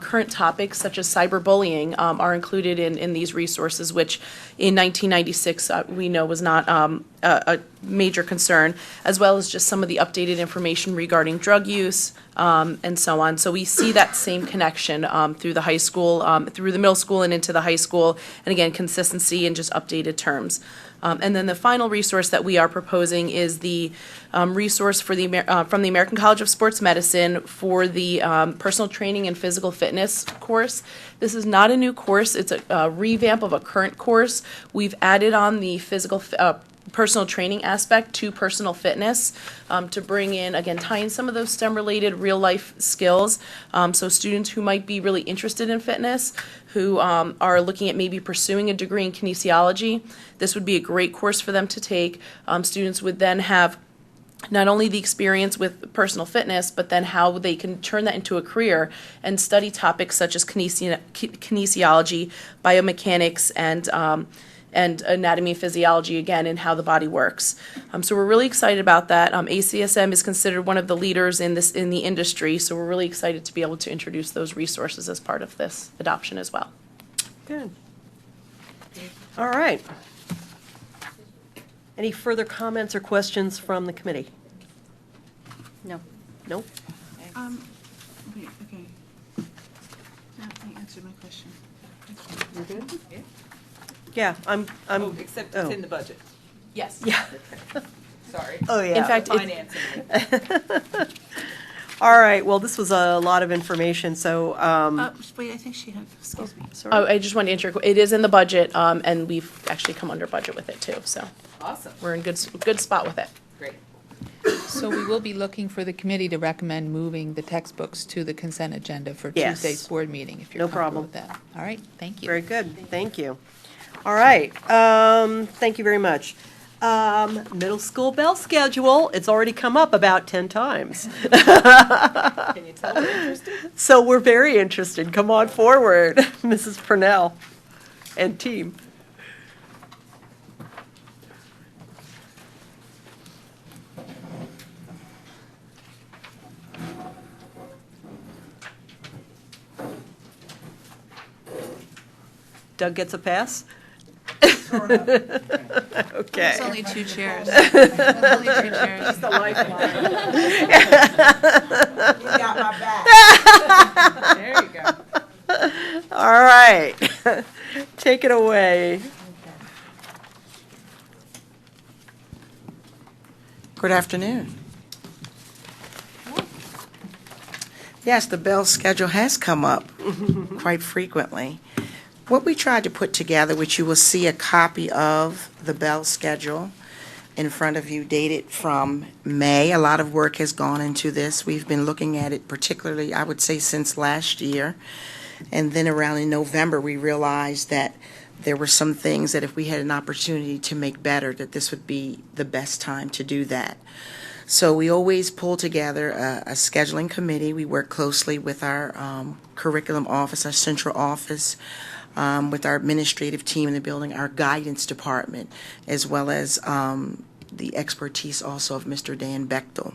current topics such as cyberbullying are included in these resources, which in 1996 we know was not a major concern, as well as just some of the updated information regarding drug use and so on. So we see that same connection through the high school, through the middle school and into the high school, and again, consistency and just updated terms. And then the final resource that we are proposing is the resource for from the American College of Sports Medicine for the personal training and physical fitness course. This is not a new course. It's a revamp of a current course. We've added on the personal training aspect to personal fitness to bring in, again, tie in some of those STEM-related real-life skills. So students who might be really interested in fitness, who are looking at maybe pursuing a degree in kinesiology, this would be a great course for them to take. Students would then have not only the experience with personal fitness, but then how they can turn that into a career and study topics such as kinesiology, biomechanics, and anatomy and physiology, again, and how the body works. So we're really excited about that. ACSM is considered one of the leaders in the industry, so we're really excited to be able to introduce those resources as part of this adoption as well. Good. All right. Any further comments or questions from the committee? No. Nope. Wait, okay. No, I answered my question. You're good? Yeah, I'm. Except it's in the budget. Yes. Yeah. Sorry. Oh, yeah. In fact, Financing it. All right, well, this was a lot of information, so, Wait, I think she had, excuse me. sorry. Oh, I just want to answer, it is in the budget, and we've actually come under budget with it too, so Awesome. we're in good spot with it. Great. So we will be looking for the committee to recommend moving the textbooks to the consent agenda for Yes. Tuesday's board meeting, if you're No comfortable problem. with that. All right, thank you. Very good, thank you. All right, thank you very much. Middle school bell schedule, it's already come up about 10 times. Can you tell we're interested? So we're very interested. Come on forward, Mrs. Purnell and team. Doug gets a pass? Okay. It's only two chairs. Only two chairs. The lifeline. You got my back. There you go. All right. Take it away. Good afternoon. Yes, the bell schedule has come up quite frequently. What we tried to put together, which you will see a copy of the bell schedule in front of you, dated from May. A lot of work has gone into this. We've been looking at it particularly, I would say, since last year. And then around in November, we realized that there were some things that if we had an opportunity to make better, that this would be the best time to do that. So we always pull together a scheduling committee. We work closely with our curriculum office, our central office, with our administrative team in the building, our guidance department, as well as the expertise also of Mr. Dan Bechtel.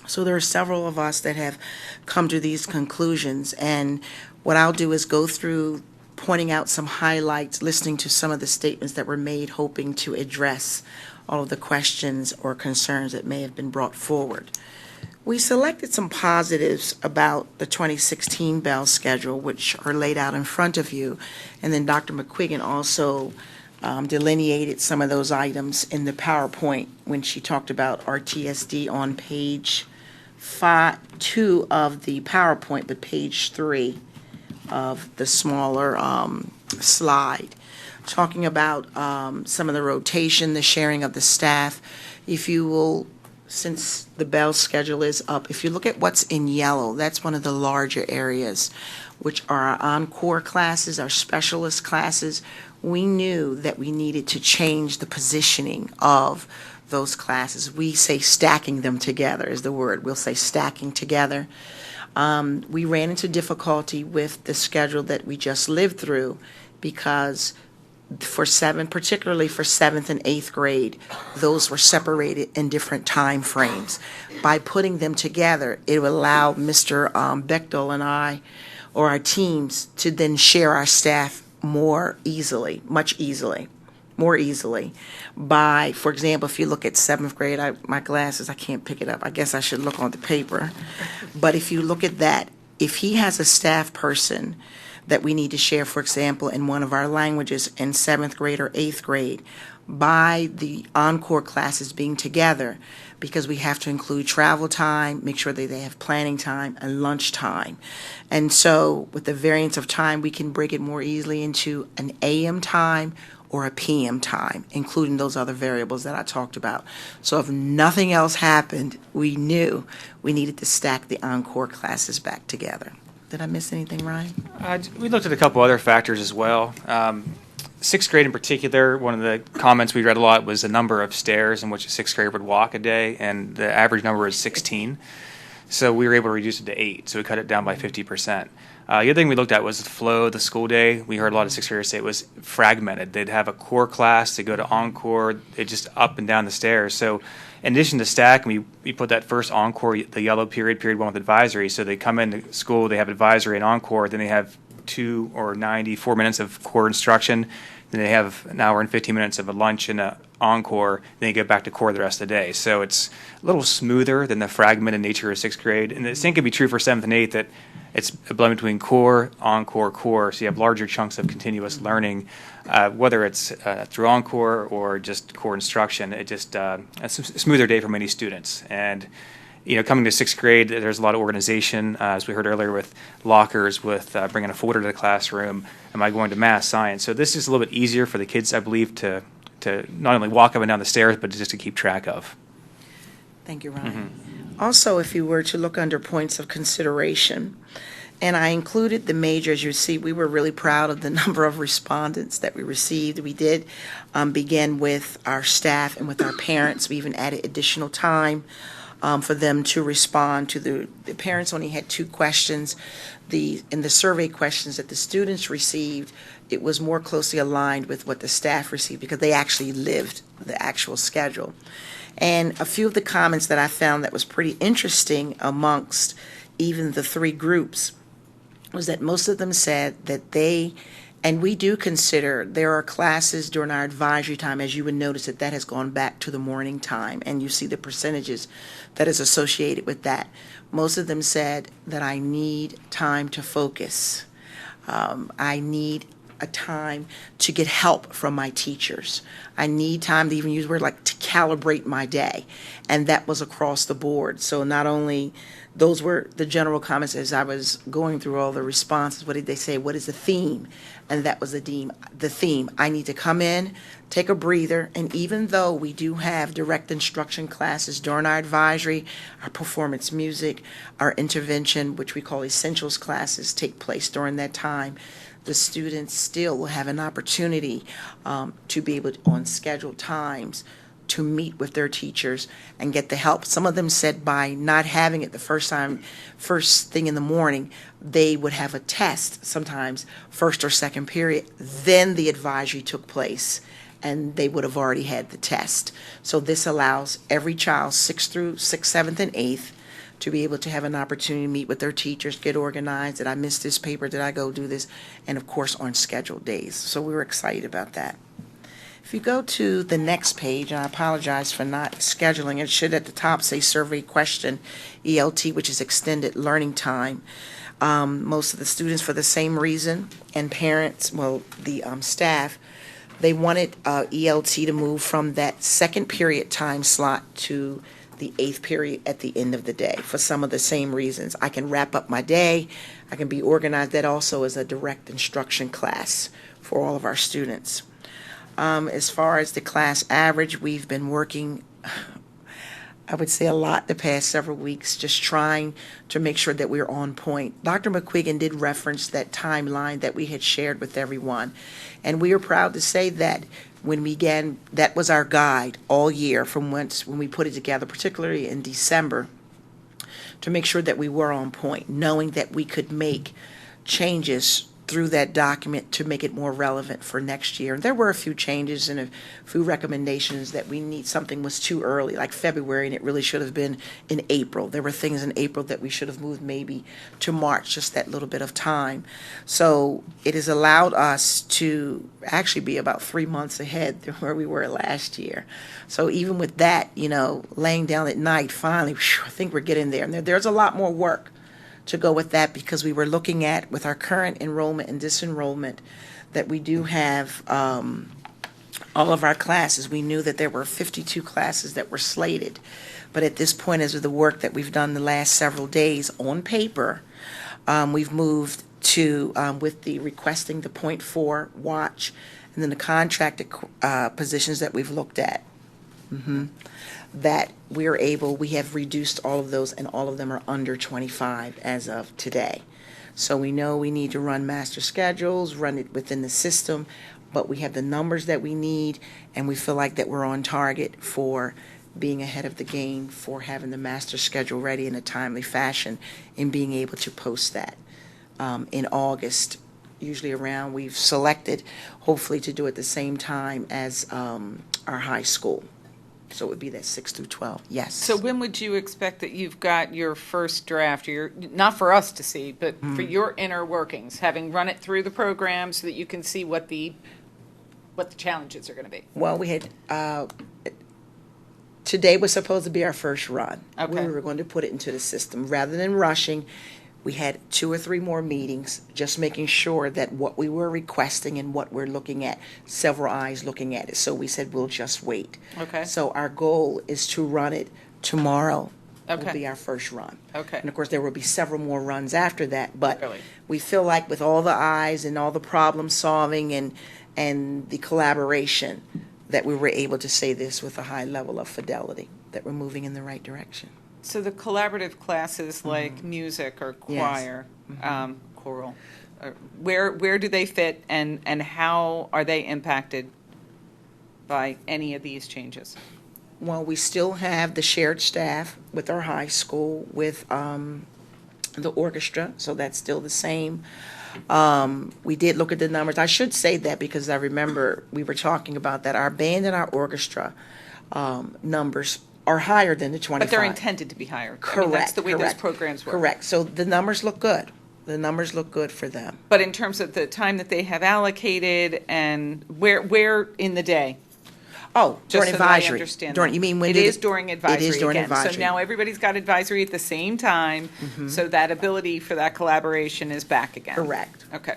So there are several of us that have come to these conclusions, and what I'll do is go through pointing out some highlights, listening to some of the statements that were made, hoping to address all of the questions or concerns that may have been brought forward. We selected some positives about the 2016 Bell schedule, which are laid out in front of you, and then Dr. McQuiggan also delineated some of those items in the PowerPoint when she talked about RTSD on page 2 of the PowerPoint, but page 3 of the smaller slide, talking about some of the rotation, the sharing of the staff. If you will, since the Bell schedule is up, if you look at what's in yellow, that's one of the larger areas, which are our encore classes, our specialist classes. We knew that we needed to change the positioning of those classes. We say stacking them together is the word. We'll say stacking together. We ran into difficulty with the schedule that we just lived through because particularly for 7th and 8th grade, those were separated in different time frames. By putting them together, it would allow Mr. Bechtel and I, or our teams, to then share our staff more easily. By, for example, if you look at 7th grade, my glasses, I can't pick it up. I guess I should look on the paper. But if you look at that, if he has a staff person that we need to share, for example, in one of our languages in 7th grade or 8th grade, by the encore classes being together, because we have to include travel time, make sure that they have planning time and lunch time. And so with the variance of time, we can break it more easily into an AM time or a PM time, including those other variables that I talked about. So if nothing else happened, we knew we needed to stack the encore classes back together. Did I miss anything, Ryan? We looked at a couple other factors as well. 6th grade in particular, one of the comments we read a lot was the number of stairs in which a 6th grader would walk a day, and the average number is 16. So we were able to reduce it to 8, so we cut it down by 50%. The other thing we looked at was the flow of the school day. We heard a lot of 6th graders say it was fragmented. They'd have a core class, they go to encore, they just up and down the stairs. So in addition to stack, we put that first encore, the yellow period 1 with advisory. So they come into school, they have advisory and encore, then they have 2 or 94 minutes of core instruction, then they have an hour and 15 minutes of a lunch and an encore, then they get back to core the rest of the day. So it's a little smoother than the fragmented nature of 6th grade. And the same could be true for 7th and 8th, that it's a blend between core, encore, core, so you have larger chunks of continuous learning, whether it's through encore or just core instruction. It's a smoother day for many students. And coming to 6th grade, there's a lot of organization, as we heard earlier, with lockers, with bringing a folder to the classroom. Am I going to math, science? So this is a little bit easier for the kids, I believe, to not only walk up and down the stairs, but just to keep track of. Thank you, Ryan. Also, if you were to look under points of consideration, and I included the majors, you see, we were really proud of the number of respondents that we received. We did begin with our staff and with our parents. We even added additional time for them to respond to the parents only had 2 questions. In the survey questions that the students received, it was more closely aligned with what the staff received because they actually lived the actual schedule. And a few of the comments that I found that was pretty interesting amongst even the 3 groups was that most of them said that and we do consider there are classes during our advisory time, as you would notice that has gone back to the morning time, and you see the percentages that is associated with that. Most of them said that I need time to focus. I need a time to get help from my teachers. I need time to even use word like to calibrate my day. And that was across the board. So not only those were the general comments as I was going through all the responses. What did they say? What is the theme? And that was the theme. I need to come in, take a breather, and even though we do have direct instruction classes during our advisory, our performance music, our intervention, which we call essentials classes, take place during that time, the students still will have an opportunity to be able to, on scheduled times, to meet with their teachers and get the help. Some of them said by not having it the first thing in the morning, they would have a test, sometimes first or second period, then the advisory took place and they would have already had the test. So this allows every child, 6th, 7th, and 8th, to be able to have an opportunity to meet with their teachers, get organized. Did I miss this paper? Did I go do this? And of course, on scheduled days. So we were excited about that. If you go to the next page, and I apologize for not scheduling, it should at the top say survey question ELT, which is extended learning time. Most of the students, for the same reason, and parents, well, the staff, they wanted ELT to move from that second period time slot to the 8th period at the end of the day for some of the same reasons. I can wrap up my day. I can be organized. That also is a direct instruction class for all of our students. As far as the class average, we've been working, I would say, a lot the past several weeks, just trying to make sure that we're on point. Dr. McQuiggan did reference that timeline that we had shared with everyone, and we are proud to say that when we began, that was our guide all year from when we put it together, particularly in December, to make sure that we were on point, knowing that we could make changes through that document to make it more relevant for next year. And there were a few changes and a few recommendations that we need. Something was too early, like February, and it really should have been in April. There were things in April that we should have moved maybe to March, just that little bit of time. So it has allowed us to actually be about 3 months ahead than where we were last year. So even with that, laying down at night, finally, I think we're getting there. And there's a lot more work to go with that, because we were looking at, with our current enrollment and disenrollment, that we do have all of our classes. We knew that there were 52 classes that were slated, but at this point, as of the work that we've done the last several days on paper, we've moved to, with the requesting the .4 watch, and then the contracted positions that we've looked at. That we have reduced all of those, and all of them are under 25 as of today. So we know we need to run master schedules, run it within the system, but we have the numbers that we need, and we feel like that we're on target for being ahead of the game, for having the master schedule ready in a timely fashion, and being able to post that in August. Usually around, we've selected, hopefully, to do it the same time as our high school. So it would be that 6 through 12, yes. So when would you expect that you've got your first draft, not for us to see, but for your inner workings, having run it through the program so that you can see what the challenges are going to be? Well, we had, today was supposed to be our first run. Okay. We were going to put it into the system. Rather than rushing, we had 2 or 3 more meetings, just making sure that what we were requesting and what we're looking at, several eyes looking at it. So we said, we'll just wait. Okay. So our goal is to run it tomorrow. Okay. Will be our first run. Okay. And of course, there will be several more runs after that. But Really? we feel like with all the eyes and all the problem solving and the collaboration, that we were able to say this with a high level of fidelity, that we're moving in the right direction. So the collaborative classes like music or choir, choral, where do they fit, and how are they impacted by any of these changes? Well, we still have the shared staff with our high school, with the orchestra, so that's still the same. We did look at the numbers. I should say that because I remember we were talking about that. Our band and our orchestra numbers are higher than the 25. But they're intended to be higher. Correct. I mean, that's the way correct, those programs work. Correct. So the numbers look good. The numbers look good for them. But in terms of the time that they have allocated and where in the day? Oh, Just during so that I advisory. understand During, that. you mean when It did is during advisory It is during again. advisory. So now everybody's got advisory at the same time, so that ability for that collaboration is back again. Correct. Okay.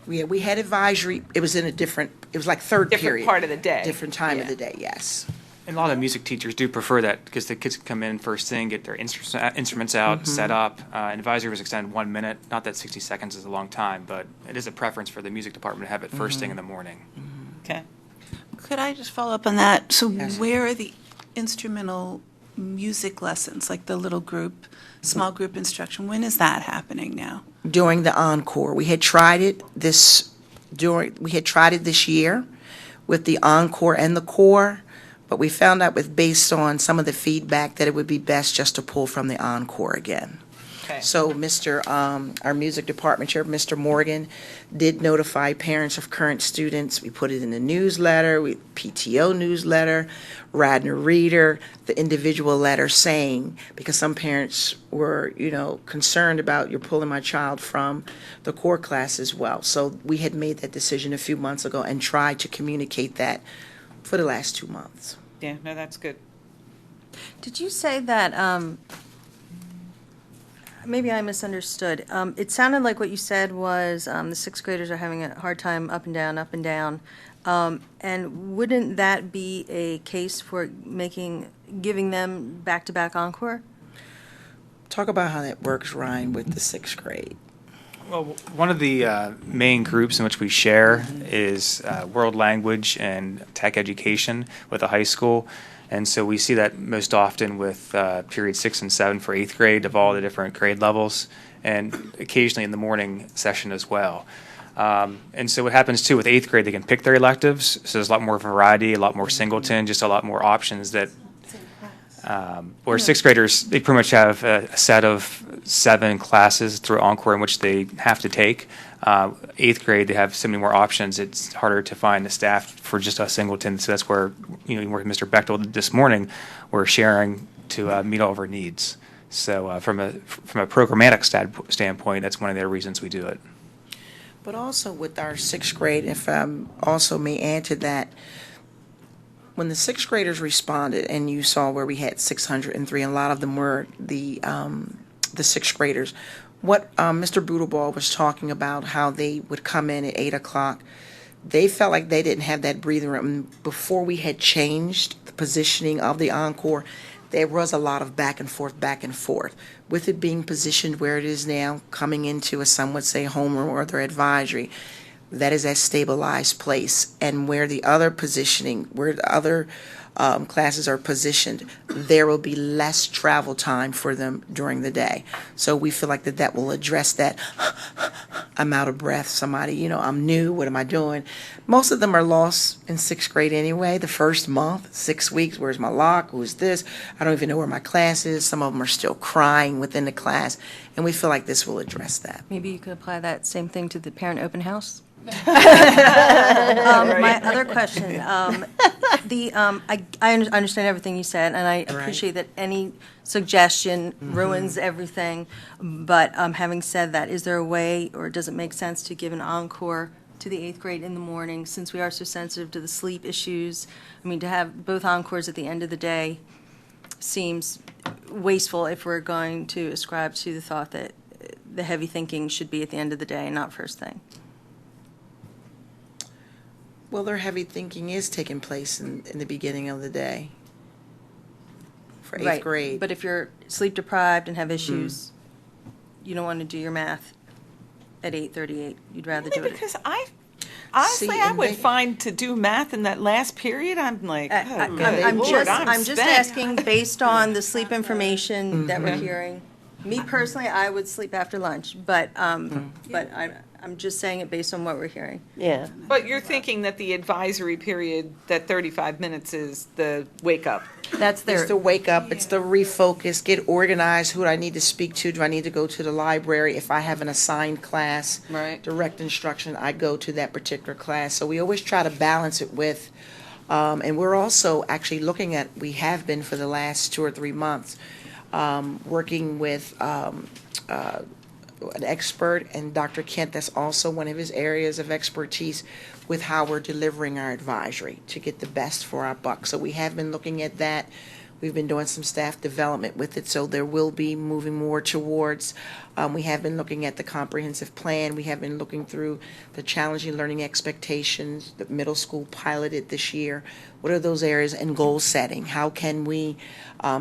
We had advisory. It was in a different, it was like third Different period. part of the day. Different time of Yeah. the day, yes. And a lot of music teachers do prefer that because the kids can come in first thing, get their instruments out, set up. And advisory was extended 1 minute. Not that 60 seconds is a long time, but it is a preference for the music department to have it first thing in the morning. Okay. Could I just follow up on that? So Yes. where are the instrumental music lessons, like the little group, small group instruction? When is that happening now? During the encore. We had tried it this year with the encore and the core, but we found out based on some of the feedback that it would be best just to pull from the encore again. Okay. So our music department chair, Mr. Morgan, did notify parents of current students. We put it in the newsletter, PTO newsletter, Radnor Reader, the individual letter saying, because some parents were, concerned about you're pulling my child from the core class as well. So we had made that decision a few months ago and tried to communicate that for the last 2 months. Yeah, no, that's good. Did you say that, maybe I misunderstood. It sounded like what you said was the sixth graders are having a hard time up and down, up and down. And wouldn't that be a case for giving them back-to-back encore? Talk about how that works, Ryan, with the sixth grade. Well, one of the main groups in which we share is world language and tech education with a high school. And so we see that most often with period 6 and 7 for 8th grade of all the different grade levels, and occasionally in the morning session as well. And so what happens too with 8th grade, they can pick their electives, so there's a lot more variety, a lot more singleton, just a lot more options that where 6th graders, they pretty much have a set of 7 classes through Encore in which they have to take. 8th grade, they have so many more options, it's harder to find the staff for just a singleton. So that's where, working with Mr. Bechtel this morning, we're sharing to meet all of our needs. So from a programmatic standpoint, that's one of the reasons we do it. But also with our sixth grade, if I also may add to that, when the sixth graders responded, and you saw where we had 603, and a lot of them were the sixth graders, what Mr. Boodleball was talking about, how they would come in at 8 o'clock, they felt like they didn't have that breathing room. Before we had changed the positioning of the encore, there was a lot of back and forth. With it being positioned where it is now, coming into a, some would say, homeroom or their advisory, that is that stabilized place. And where the other positioning, where the other classes are positioned, there will be less travel time for them during the day. So we feel like that will address that. I'm out of breath. Somebody, I'm new. What am I doing? Most of them are lost in sixth grade anyway. The first month, 6 weeks, where's my lock? Who's this? I don't even know where my class is. Some of them are still crying within the class. And we feel like this will address that. Maybe you could apply that same thing to the parent open house? My other question, I understand everything you said, and I appreciate that any suggestion ruins everything. But having said that, is there a way, or does it make sense to give an encore to the 8th grade in the morning, since we are so sensitive to the sleep issues? I mean, to have both encores at the end of the day seems wasteful if we're going to ascribe to the thought that the heavy thinking should be at the end of the day and not first thing. Well, their heavy thinking is taking place in the beginning of the day for 8th grade. But if you're sleep deprived and have issues, you don't want to do your math at 8:38. You'd rather do it. Because I would find to do math in that last period, I'm like, oh, good I'm Lord, just asking based on the sleep information that we're hearing. Me personally, I would sleep after lunch, but I'm just saying it based on what we're hearing. Yeah. But you're thinking that the advisory period, that 35 minutes is the wake up. That's It's the wake up, it's the refocus, get organized, who do I need to speak to? Do I need to go to the library? If I have an assigned class, direct instruction, I go to that particular class. So we always try to balance it with, and we're also actually looking at, we have been for the last 2 or 3 months, working with an expert, and Dr. Kent, that's also one of his areas of expertise, with how we're delivering our advisory to get the best for our buck. So we have been looking at that. We've been doing some staff development with it, so there will be moving more towards. We have been looking at the comprehensive plan. We have been looking through the challenging learning expectations, the middle school piloted this year. What are those areas, and goal setting? How can we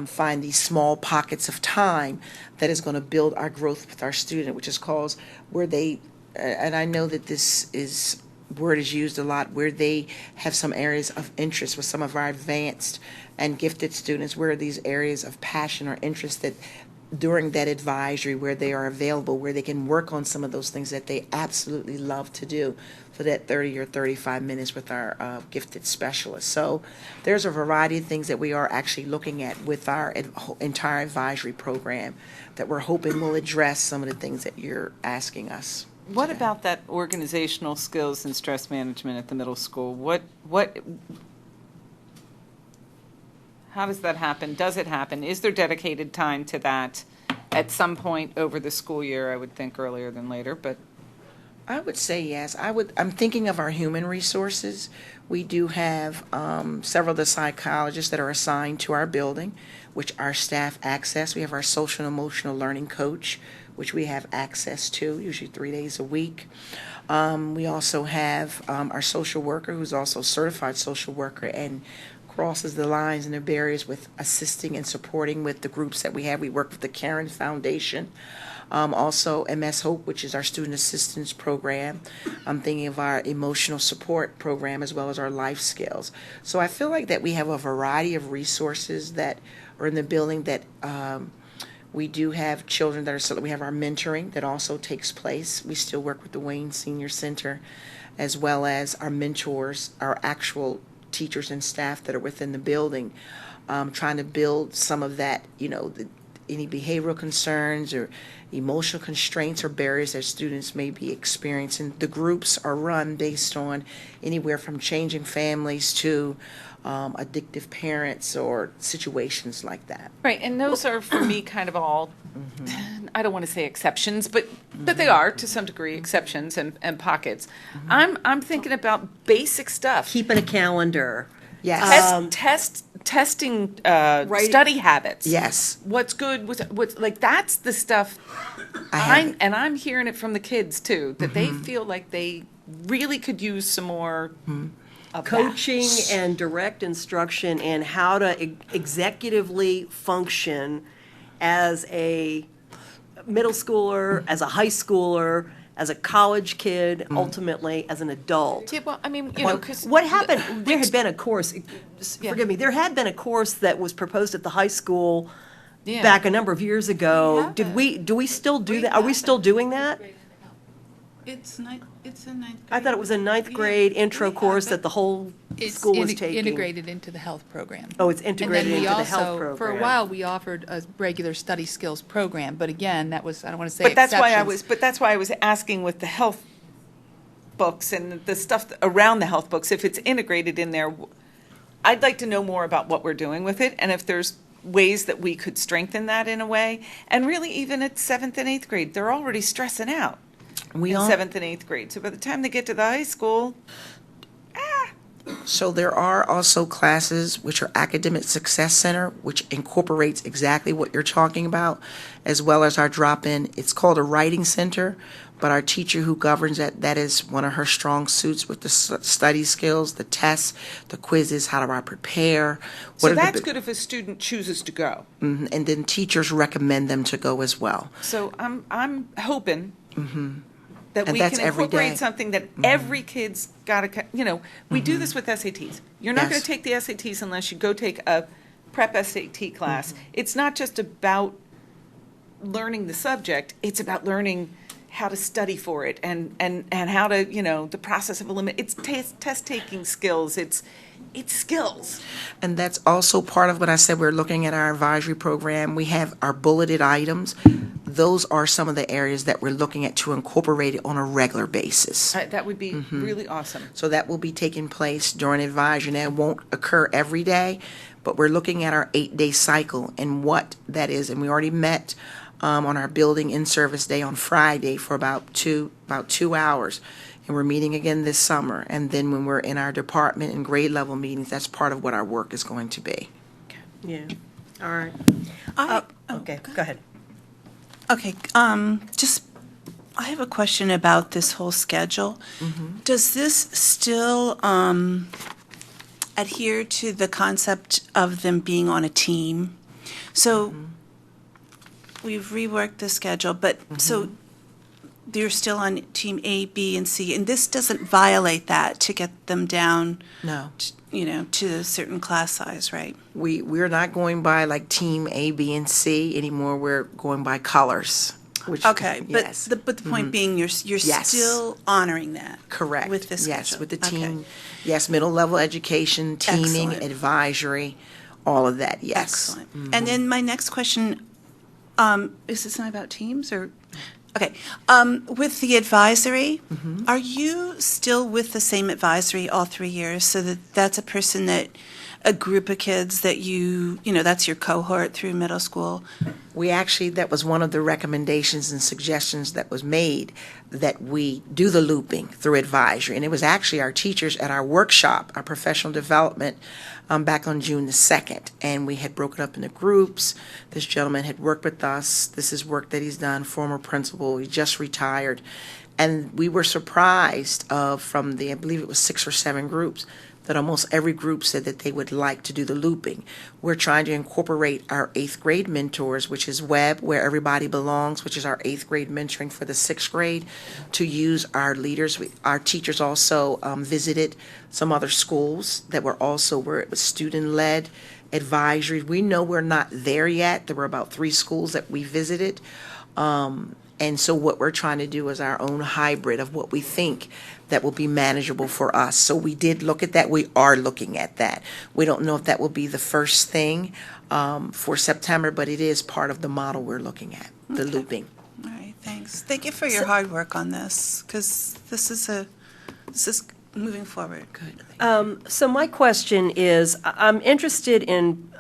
find these small pockets of time that is going to build our growth with our student, which is called where they, and I know that this is word is used a lot, where they have some areas of interest with some of our advanced and gifted students, where are these areas of passion or interest that during that advisory where they are available, where they can work on some of those things that they absolutely love to do for that 30 or 35 minutes with our gifted specialists. So there's a variety of things that we are actually looking at with our entire advisory program that we're hoping will address some of the things that you're asking us. What today. about that organizational skills and stress management at the middle school? How does that happen? Does it happen? Is there dedicated time to that at some point over the school year? I would think earlier than later, but I would say yes. I'm thinking of our human resources. We do have several of the psychologists that are assigned to our building, which our staff access. We have our social and emotional learning coach, which we have access to, usually 3 days a week. We also have our social worker, who's also a certified social worker, and crosses the lines and the barriers with assisting and supporting with the groups that we have. We work with the Karen Foundation. Also MS Hope, which is our student assistance program. I'm thinking of our emotional support program as well as our life skills. So I feel like that we have a variety of resources that are in the building that we do have children that are, so we have our mentoring that also takes place. We still work with the Wayne Senior Center as well as our mentors, our actual teachers and staff that are within the building, trying to build some of that, any behavioral concerns or emotional constraints or barriers that students may be experiencing. The groups are run based on anywhere from changing families to addictive parents or situations like that. right, and those are for me kind of all, I don't want to say exceptions, but they are to some degree exceptions and pockets. I'm thinking about basic stuff. Keeping a calendar. Yes. Testing Right. study habits. Yes. What's good? What's like? That's the stuff. I'm hearing it from the kids too, that they feel like they really could use some more of Coaching that. and direct instruction and how to executively function as a middle schooler, as a high schooler, as a college kid, ultimately as an adult. Yeah, well, I mean, because What happened? There had been a course, forgive me, there had been a course that was proposed at the high school Yeah. back a number of years ago. We have Do we still do that? Are we still doing that? It's a ninth grade. I thought it was a ninth grade intro course that the whole It's school was taking. integrated into the health program. Oh, it's integrated into the health program. For a while, we offered a regular study skills program, but again, that was, I don't want to say But that's why exceptions. I was asking with the health books and the stuff around the health books, if it's integrated in there, I'd like to know more about what we're doing with it, and if there's ways that we could strengthen that in a way. And really, even at 7th and 8th grade, they're already stressing out in 7th and 8th grade. So by the time they get to the high school, So there are also classes which are Academic Success Center, which incorporates exactly what you're talking about, as well as our drop-in. It's called a writing center, but our teacher who governs that is one of her strong suits with the study skills, the tests, the quizzes, how do I prepare. so that's good if a student chooses to go. And then teachers recommend them to go as well. So I'm hoping that And we that's can every incorporate day. something that every kid's got to, we do this with SATs. You're not going Yes. to take the SATs unless you go take a prep SAT class. It's not just about learning the subject, it's about learning how to study for it and how to, the process of it's test-taking skills. It's skills. And that's also part of what I said, we're looking at our advisory program. We have our bulleted items. Those are some of the areas that we're looking at to incorporate it on a regular basis. That would be really awesome. So that will be taking place during advisory. Now, it won't occur every day, but we're looking at our 8-day cycle and what that is. And we already met on our building in-service day on Friday for about 2 hours. And we're meeting again this summer. And then when we're in our department and grade level meetings, that's part of what our work is going to be. Yeah, all right. Okay, go ahead. Okay, I have a question about this whole schedule. Does this still adhere to the concept of them being on a team? So we've reworked the schedule, but so you're still on team A, B, and C, and this doesn't violate that to get them down, No. to a certain class size, right? We're not going by like team A, B, and C anymore. We're going by colors. Which, Okay, but yes. the point being, you're Yes. still honoring that. Correct. With this Yes, schedule. with the Okay. team. Yes, middle level education, teaming, Excellent. advisory, all of that, yes. Excellent. And then my next question, is this not about teams or? Okay, with the advisory, are you still with the same advisory all 3 years? So that's a person a group of kids that that's your cohort through middle school? That was one of the recommendations and suggestions that was made, that we do the looping through advisory. And it was actually our teachers at our workshop, our professional development, back on June the 2nd. And we had broken up into groups. This gentleman had worked with us. This is work that he's done, former principal. He just retired. And we were surprised from I believe it was 6 or 7 groups, that almost every group said that they would like to do the looping. We're trying to incorporate our 8th grade mentors, which is WEB, Where Everybody Belongs, which is our 8th grade mentoring for the 6th grade, to use our leaders. Our teachers also visited some other schools that were also where it was student-led advisory. We know we're not there yet. There were about 3 schools that we visited. And so what we're trying to do is our own hybrid of what we think that will be manageable for us. So we did look at that. We are looking at that. We don't know if that will be the first thing for September, but it is part of the model we're looking at, the looping. All right, thanks. Thank you for your hard work on this, because this is moving forward. Good. So my question is, I'm interested in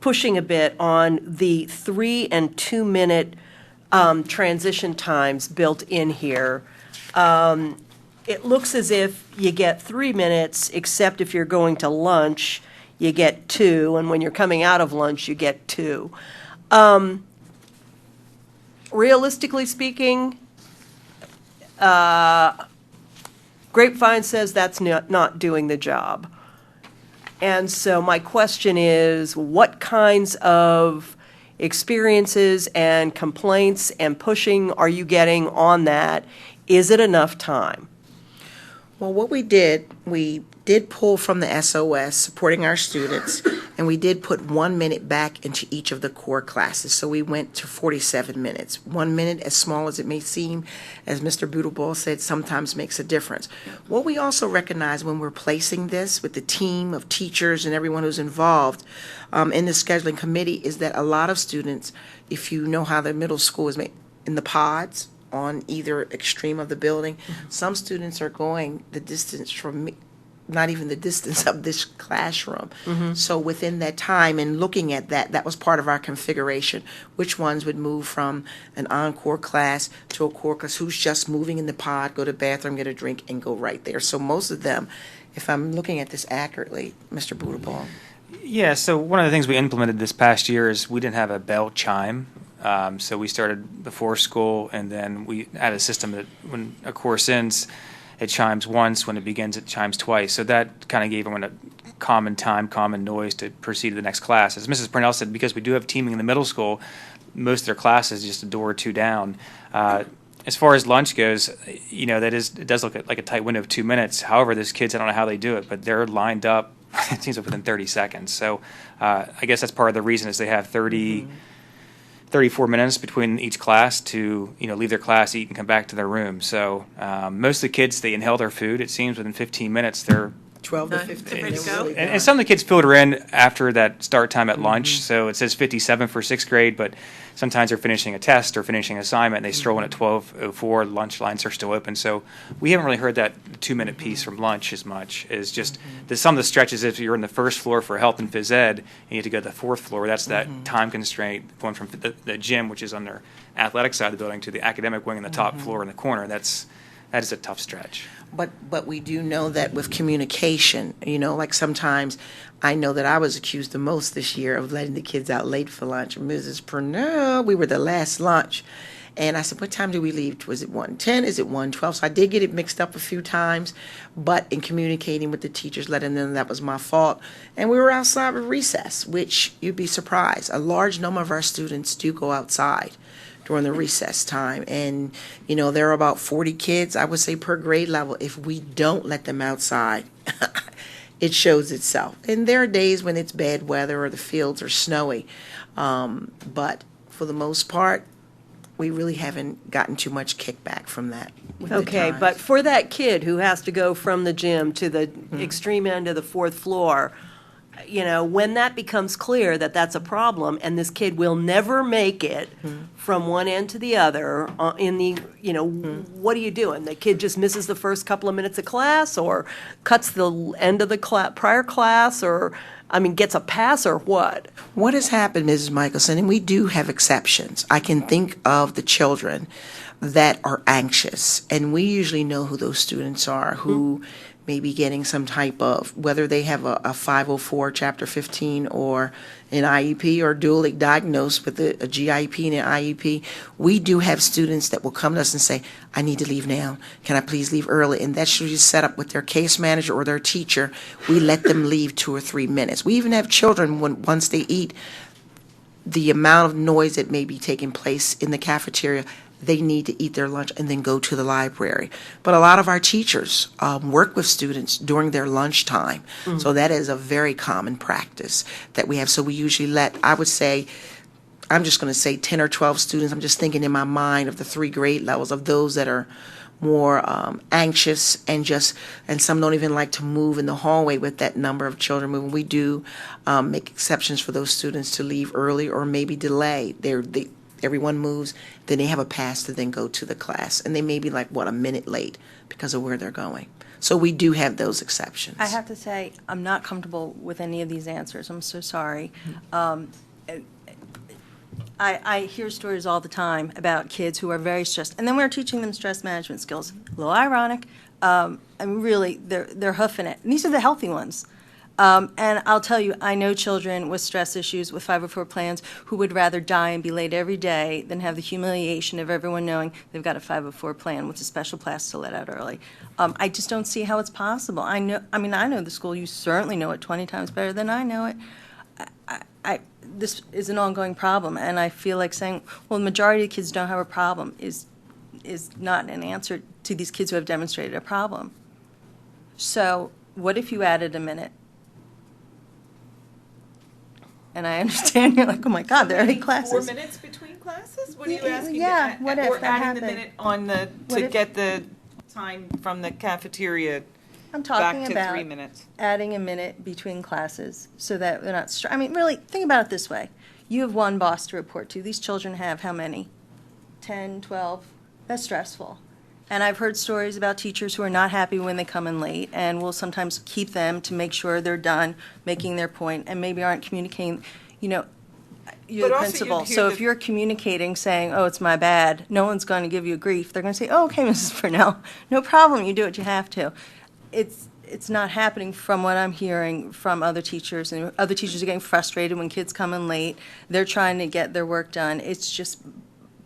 pushing a bit on the 3 and 2 minute transition times built in here. It looks as if you get 3 minutes, except if you're going to lunch, you get 2, and when you're coming out of lunch, you get 2. Realistically speaking, Grapevine says that's not doing the job. And so my question is, what kinds of experiences and complaints and pushing are you getting on that? Is it enough time? Well, what we did pull from the SOS, supporting our students, and we did put 1 minute back into each of the core classes. So we went to 47 minutes. 1 minute, as small as it may seem, as Mr. Budabal said, sometimes makes a difference. What we also recognize when we're placing this with the team of teachers and everyone who's involved in the scheduling committee is that a lot of students, if you know how the middle school is made, in the pods, on either extreme of the building. Some students are going the distance from not even the distance of this classroom. So within that time and looking at that was part of our configuration. Which ones would move from an encore class to a core class? Who's just moving in the pod, go to the bathroom, get a drink, and go right there? So most of them, if I'm looking at this accurately, Mr. Budabal. Yeah, so one of the things we implemented this past year is we didn't have a bell chime. So we started before school, and then we had a system that when a course ends, it chimes once. When it begins, it chimes twice. So that kind of gave everyone a common time, common noise to proceed to the next class. As Mrs. Purnell said, because we do have teaming in the middle school, most of their classes just a door or two down. As far as lunch goes, it does look like a tight window of 2 minutes. However, those kids, I don't know how they do it, but they're lined up, it seems like within 30 seconds. So I guess that's part of the reason is they have 34 minutes between each class to leave their class, eat, and come back to their room. So most of the kids, they inhale their food. It seems within 15 minutes they're 12 to 15. ready to go. and some of the kids filter in after that start time at lunch. So it says 57 for 6th grade, but sometimes they're finishing a test or finishing an assignment, and they stroll in at 12:04. Lunch lines are still open. So we haven't really heard that 2-minute piece from lunch as much. Is just some of the stretches, if you're in the first floor for health and phys ed, and you have to go to the 4th floor, that's that time constraint going from the gym, which is on their athletic side of the building, to the academic wing in the top floor in the corner. That is a tough stretch. But we do know that with communication, like sometimes I know that I was accused the most this year of letting the kids out late for lunch. Mrs. Purnell, we were the last lunch. And I said, what time do we leave? Was it 1:10? Is it 1:12? So I did get it mixed up a few times, but in communicating with the teachers, letting them know that was my fault. And we were outside with recess, which you'd be surprised. A large number of our students do go outside during the recess time. And, there are about 40 kids, I would say, per grade level. If we don't let them outside, it shows itself. And there are days when it's bad weather or the fields are snowy. But for the most part, we really haven't gotten too much kickback from that. with the Okay, times. but for that kid who has to go from the gym to the extreme end of the fourth floor, when that becomes clear that that's a problem and this kid will never make it from one end to the other what are you doing? The kid just misses the first couple of minutes of class or cuts the end of the prior class or, gets a pass or what? What has happened, Mrs. Michelson, and we do have exceptions. I can think of the children that are anxious, and we usually know who those students are who may be getting some type of, whether they have a 504, Chapter 15, or an IEP, or dually diagnosed with a GIEP and an IEP. We do have students that will come to us and say, I need to leave now. Can I please leave early? And that's usually set up with their case manager or their teacher. We let them leave 2 or 3 minutes. We even have children, once they eat, the amount of noise that may be taking place in the cafeteria, they need to eat their lunch and then go to the library. But a lot of our teachers work with students during their lunchtime. So that is a very common practice that we have. So we usually I would say, I'm just going to say 10 or 12 students. I'm just thinking in my mind of the 3 grade levels of those that are more anxious and some don't even like to move in the hallway with that number of children moving. We do make exceptions for those students to leave early or maybe delay. Everyone moves, then they have a pass to then go to the class. And they may be a minute late because of where they're going. So we do have those exceptions. I have to say, I'm not comfortable with any of these answers. I'm so sorry. I hear stories all the time about kids who are very stressed, and then we're teaching them stress management skills. A little ironic. Really, they're hoofing it. And these are the healthy ones. And I'll tell you, I know children with stress issues, with 504 plans, who would rather die and be late every day than have the humiliation of everyone knowing they've got a 504 plan with a special class to let out early. I just don't see how it's possible. I know the school. You certainly know it 20 times better than I know it. This is an ongoing problem, and I feel like saying, well, the majority of the kids don't have a problem is not an answer to these kids who have demonstrated a problem. So what if you added a minute? And I understand you're like, oh my God, there are 8 classes. 4 minutes between classes? What are you asking? Yeah, what if or that adding the happened? minute to get the time from the cafeteria I'm talking back to about 3 minutes? adding a minute between classes so that they're not. Really, think about it this way: you have one boss to report to. These children have how many? 10, 12. That's stressful. And I've heard stories about teachers who are not happy when they come in late and will sometimes keep them to make sure they're done making their point and maybe aren't communicating. You're But the also principal. you'd hear So the- if you're communicating saying, oh, it's my bad, no one's going to give you grief. They're going to say, oh, okay, Mrs. Purnell, no problem. You do what you have to. It's not happening from what I'm hearing from other teachers. And other teachers are getting frustrated when kids come in late. They're trying to get their work done. It's just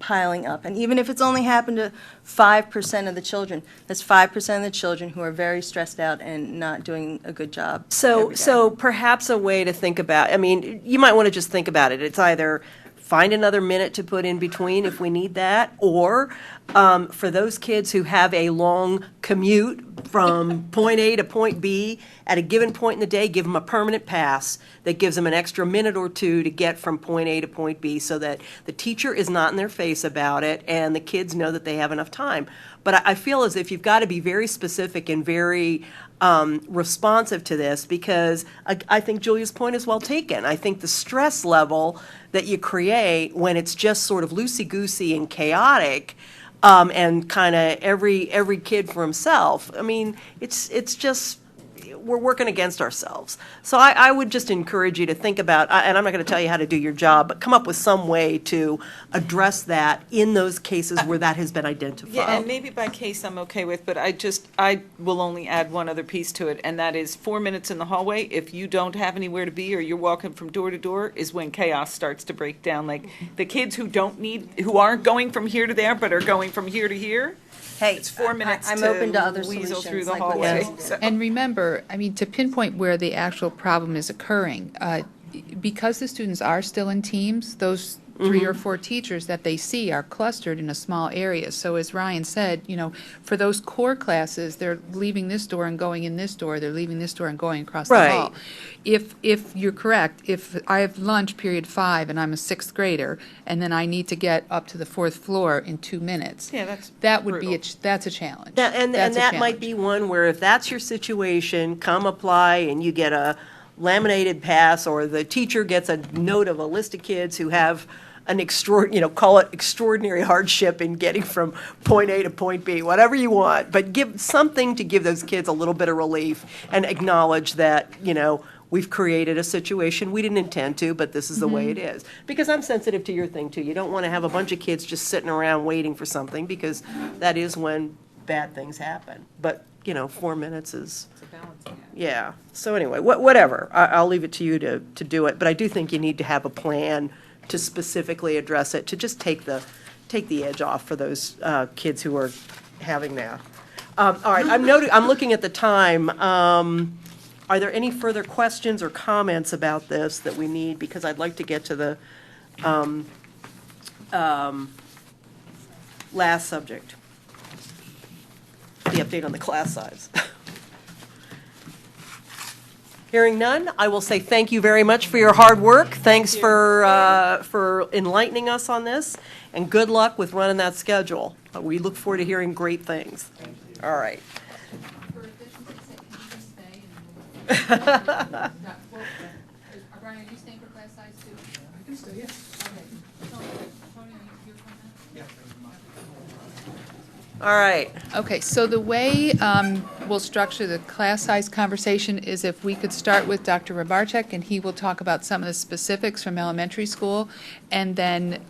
piling up. And even if it's only happened to 5% of the children, that's 5% of the children who are very stressed out and not doing a good job. every day. So perhaps a way to think about, you might want to just think about it. It's either find another minute to put in between if we need that, or for those kids who have a long commute from point A to point B, at a given point in the day, give them a permanent pass that gives them an extra minute or 2 to get from point A to point B so that the teacher is not in their face about it and the kids know that they have enough time. But I feel as if you've got to be very specific and very responsive to this, because I think Julia's point is well taken. I think the stress level that you create when it's just sort of loosey-goosey and chaotic, and kind of every kid for himself, it's just, we're working against ourselves. So I would just encourage you to think about, and I'm not going to tell you how to do your job, but come up with some way to address that in those cases where that has been identified. Yeah, and maybe by case I'm okay with, but I will only add one other piece to it, and that is 4 minutes in the hallway. If you don't have anywhere to be or you're walking from door to door is when chaos starts to break down. Like the kids who aren't going from here to there, but are going from here to here. Hey, It's 4 minutes I'm to open to other weasel solutions. through the like what hallway. Jesse did. So- And remember, to pinpoint where the actual problem is occurring, because the students are still in teams, those 3 or 4 teachers that they see are clustered in a small area. So as Ryan said, for those core classes, they're leaving this door and going in this door, they're leaving this door and going across the Right. hall. If you're correct, if I have lunch period 5 and I'm a 6th grader, and then I need to get up to the 4th floor in 2 minutes. Yeah, that would be brutal. that's a challenge. And That's a that might challenge. be one where if that's your situation, come apply and you get a laminated pass, or the teacher gets a note of a list of kids who have an call it extraordinary hardship in getting from point A to point B, whatever you want, but give something to give those kids a little bit of relief and acknowledge that, we've created a situation we didn't intend to, but this is the way it is. Because I'm sensitive to your thing too. You don't want to have a bunch of kids just sitting around waiting for something, because that is when bad things happen. But, 4 minutes is. It's a balancing act. Yeah, so anyway, whatever, I'll leave it to you to do it, but I do think you need to have a plan to specifically address it, to just take the edge off for those kids who are having that. All right, I'm looking at the time. Are there any further questions or comments about this that we need? Because I'd like to get to the last subject, the update on the class size. Hearing none, I will say thank you very much for your hard work. Thanks for enlightening us on this, and good luck with running that schedule. We look forward to hearing great things. All right. Brian, are you staying for class size too? I can stay, yes. All right. Okay, so the way we'll structure the class size conversation is if we could start with Dr. Rabarchek, and he will talk about some of the specifics from elementary school, and then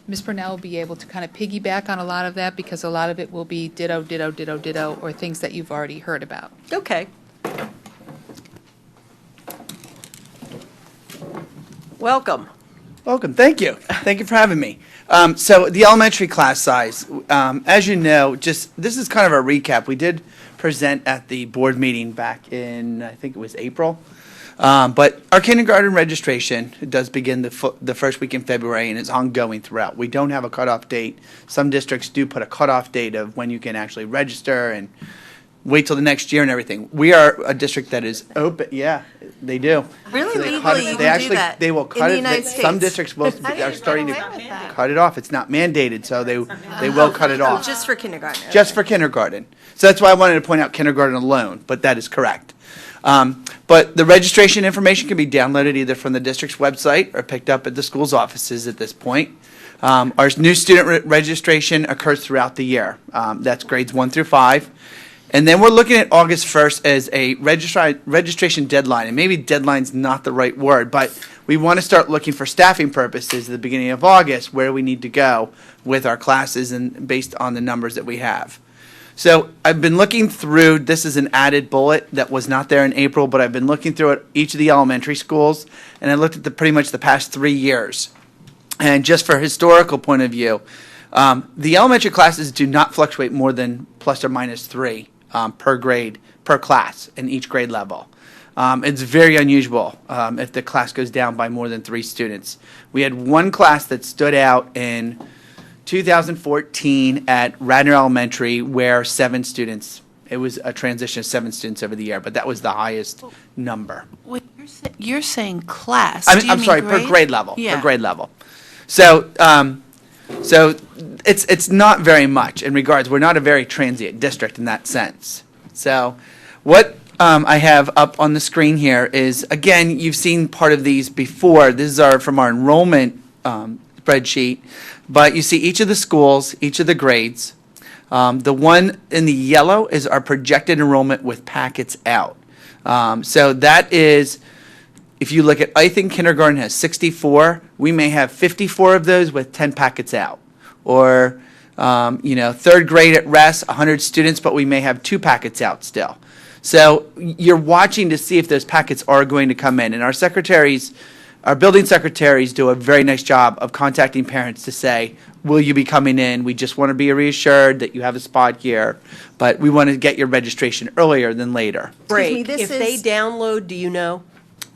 Ms. Purnell will be able to kind of piggyback on a lot of that, because a lot of it will be ditto, ditto, ditto, ditto, or things that you've already heard about. Okay. Welcome. Welcome. Thank you. Thank you for having me. So the elementary class size, as you know, this is kind of a recap. We did present at the board meeting back in, I think it was April. But our kindergarten registration does begin the first week in February, and it's ongoing throughout. We don't have a cutoff date. Some districts do put a cutoff date of when you can actually register and wait till the next year and everything. We are a district that is open. Yeah, they do. Really, So they legally, cut it- you they can actually, do that They will in cut the it. United Some States. districts are starting to get away with that. cut it off. It's not mandated, so they will cut it off. Just for kindergarten. Just for kindergarten. So that's why I wanted to point out kindergarten alone, but that is correct. But the registration information can be downloaded either from the district's website or picked up at the school's offices at this point. Our new student registration occurs throughout the year. That's grades 1 through 5. And then we're looking at August 1st as a registration deadline. And maybe deadline's not the right word, but we want to start looking for staffing purposes at the beginning of August, where we need to go with our classes and based on the numbers that we have. So I've been looking through, this is an added bullet that was not there in April, but I've been looking through at each of the elementary schools, and I looked at pretty much the past 3 years. And just for historical point of view, the elementary classes do not fluctuate more than plus or minus 3 per grade, per class in each grade level. It's very unusual if the class goes down by more than 3 students. We had one class that stood out in 2014 at Radnor Elementary where 7 students, it was a transition of 7 students over the year, but that was the highest number. Wait, you're saying class. I'm, Do you I'm mean sorry, per grade level. Yeah. Per grade level. So, it's not very much in regards. We're not a very transient district in that sense. So, what I have up on the screen here is, again, you've seen part of these before. This is from our enrollment spreadsheet, but you see each of the schools, each of the grades. The one in the yellow is our projected enrollment with packets out. So that is, if you look at, I think kindergarten has 64, we may have 54 of those with 10 packets out. Or, third grade at rest, 100 students, but we may have 2 packets out still. So you're watching to see if those packets are going to come in. And our secretaries, our building secretaries do a very nice job of contacting parents to say, will you be coming in? We just want to be reassured that you have a spot here, but we want to get your registration earlier than later. Break. this If they is- download, do you know?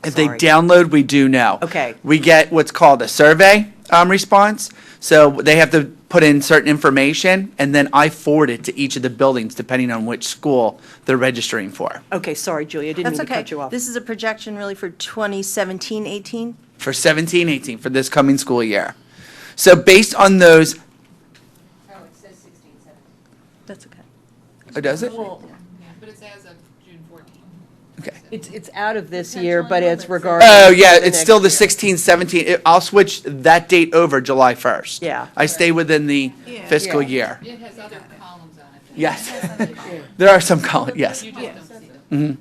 If they Sorry. download, we do know. Okay. We get what's called a survey response. So they have to put in certain information, and then I forward it to each of the buildings depending on which school they're registering for. Okay, sorry, Julia, didn't That's mean to okay. cut you off. This is a projection really for 2017, 18? For 17-18, for this coming school year. So based on those, That's okay. oh, does it? But it's as of June 14th. Okay. It's out of this year, but it's regarding. Oh, yeah, the it's still the next year. 16-17. I'll switch that date over July 1st. Yeah. I stay within the fiscal year. It has other columns on it. Yes. There are some columns, yes. You just don't see them.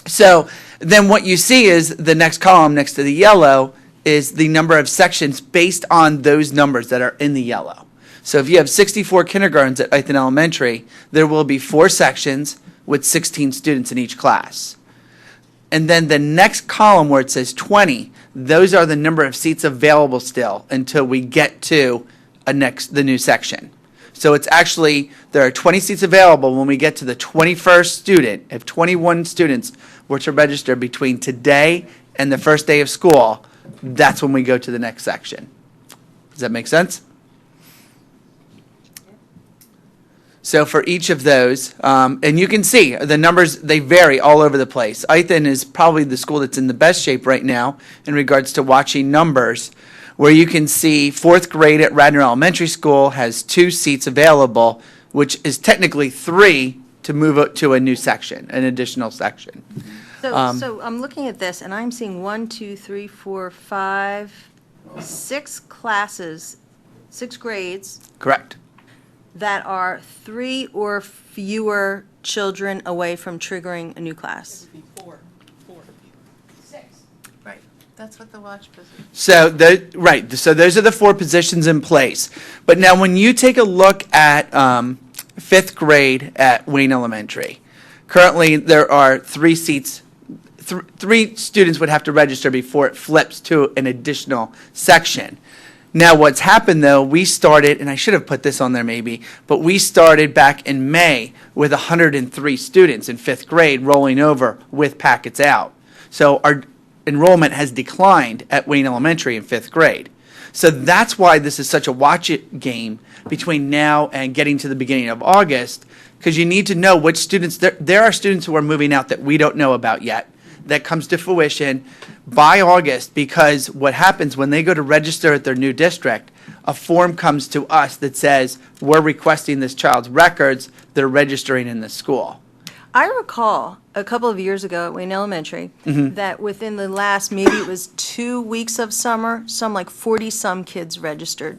So then what you see is the next column next to the yellow is the number of sections based on those numbers that are in the yellow. So if you have 64 kindergartens at Ithan Elementary, there will be 4 sections with 16 students in each class. And then the next column where it says 20, those are the number of seats available still until we get to the new section. So it's actually, there are 20 seats available when we get to the 21st student. If 21 students were to register between today and the first day of school, that's when we go to the next section. Does that make sense? So for each of those, and you can see the numbers, they vary all over the place. Ithan is probably the school that's in the best shape right now in regards to watching numbers, where you can see 4th grade at Radnor Elementary School has 2 seats available, which is technically 3 to move up to a new section, an additional section. So I'm looking at this, and I'm seeing 1, 2, 3, 4, 5, 6 classes, 6 grades Correct. that are 3 or fewer children away from triggering a new class. Right, that's what the watch position. So so those are the 4 positions in place. But now when you take a look at 5th grade at Wayne Elementary, currently there are 3 seats. 3 students would have to register before it flips to an additional section. Now, what's happened, though, we started, and I should have put this on there maybe, but we started back in May with 103 students in 5th grade rolling over with packets out. So our enrollment has declined at Wayne Elementary in 5th grade. So that's why this is such a watch it game between now and getting to the beginning of August, because you need to know which students, there are students who are moving out that we don't know about yet, that comes to fruition by August, because what happens when they go to register at their new district, a form comes to us that says, we're requesting this child's records, they're registering in the school. I recall a couple of years ago at Wayne Elementary that within the last, maybe it was 2 weeks of summer, some like 40-some kids registered.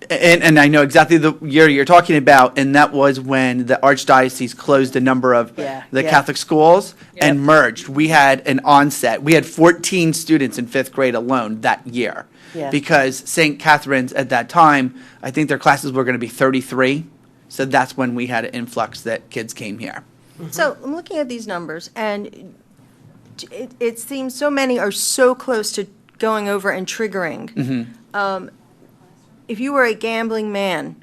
And I know exactly the year you're talking about, and that was when the Archdiocese closed a number of the Catholic schools and merged. We had an onset. We had 14 students in 5th grade alone that year. Yeah. Because St. Catherine's at that time, I think their classes were going to be 33. So that's when we had an influx that kids came here. So I'm looking at these numbers, and it seems so many are so close to going over and triggering. If you were a gambling man,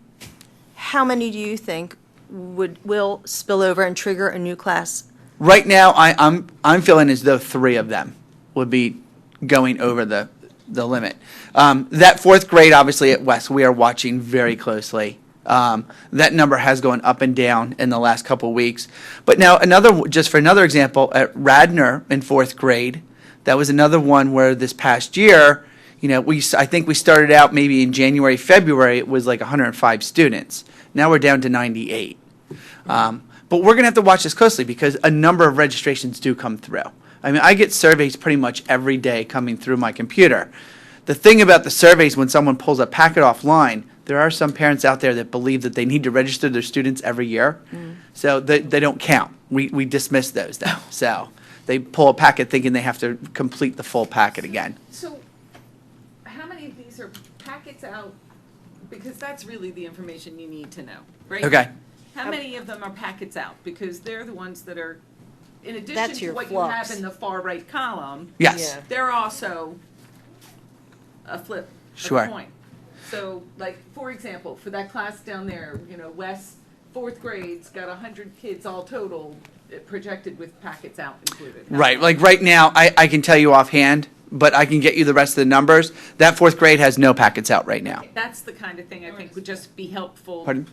how many do you think will spill over and trigger a new class? Right now, I'm feeling as though 3 of them would be going over the limit. That 4th grade, obviously at West, we are watching very closely. That number has gone up and down in the last couple of weeks. But now just for another example, at Radnor in 4th grade, that was another one where this past year, I think we started out maybe in January, February, it was like 105 students. Now we're down to 98. But we're going to have to watch this closely because a number of registrations do come through. I mean, I get surveys pretty much every day coming through my computer. The thing about the surveys, when someone pulls a packet offline, there are some parents out there that believe that they need to register their students every year. So they don't count. We dismiss those, though. So they pull a packet thinking they have to complete the full packet again. So how many of these are packets out? Because that's really the information you need to know, right? Okay. How many of them are packets out? Because they're the ones that are, in addition That's to your what flux. you have in the far right column, Yes. Yeah. they're also a flip of Sure. the coin. So, like, for example, for that class down there, West 4th grade's got 100 kids all total projected with packets out included. Right. Like right now, I can tell you offhand, but I can get you the rest of the numbers. That fourth grade has no packets out right now. That's the kind of thing I think would just be helpful. Pardon?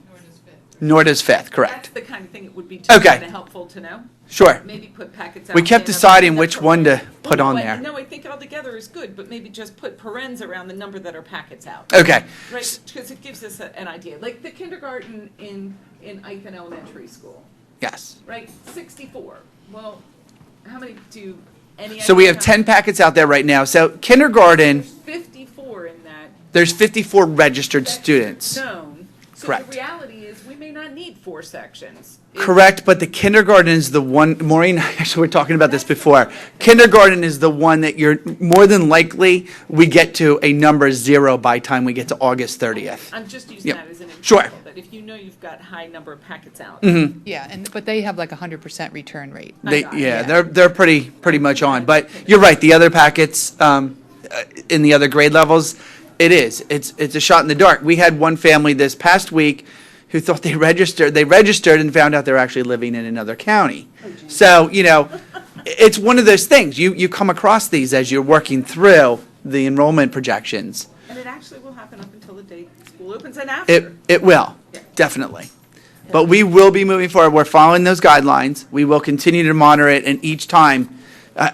Nor does fifth, That's correct. the kind of thing it would be Okay. kind of helpful to know. Sure. Maybe put packets out. We kept in a- deciding in a which par- one to put Well, on no, there. No, I think altogether is good, but maybe just put parens around the number that are packets out. Okay. Right, because it gives us an idea. Like the kindergarten in Ithan Elementary School, Yes. right? 64. Well, how many do any? So we have idea? 10 packets out there right now. So kindergarten, 54 in that. there's 54 registered that's students. Known. So Correct. the reality is we may not need 4 sections. Correct, but the kindergarten is the one, Maureen, actually, we're talking about this before. Kindergarten is the one that you're, more than likely, we get to a number 0 by time we get to August 30th. I'm just using Yep. that as an example. Sure. That if you know you've got high number of packets out. Yeah, but they have like 100% return rate. They, got it, yeah, yeah. they're pretty much on, but you're right, the other packets, in the other grade levels, it's a shot in the dark. We had one family this past week who thought they registered and found out they're actually living in another county. So, it's one of those things, you come across these as you're working through the enrollment projections. And it actually will happen up until the day school opens and after. It will, definitely. But we will be moving forward, we're following those guidelines, we will continue to monitor it, and each time,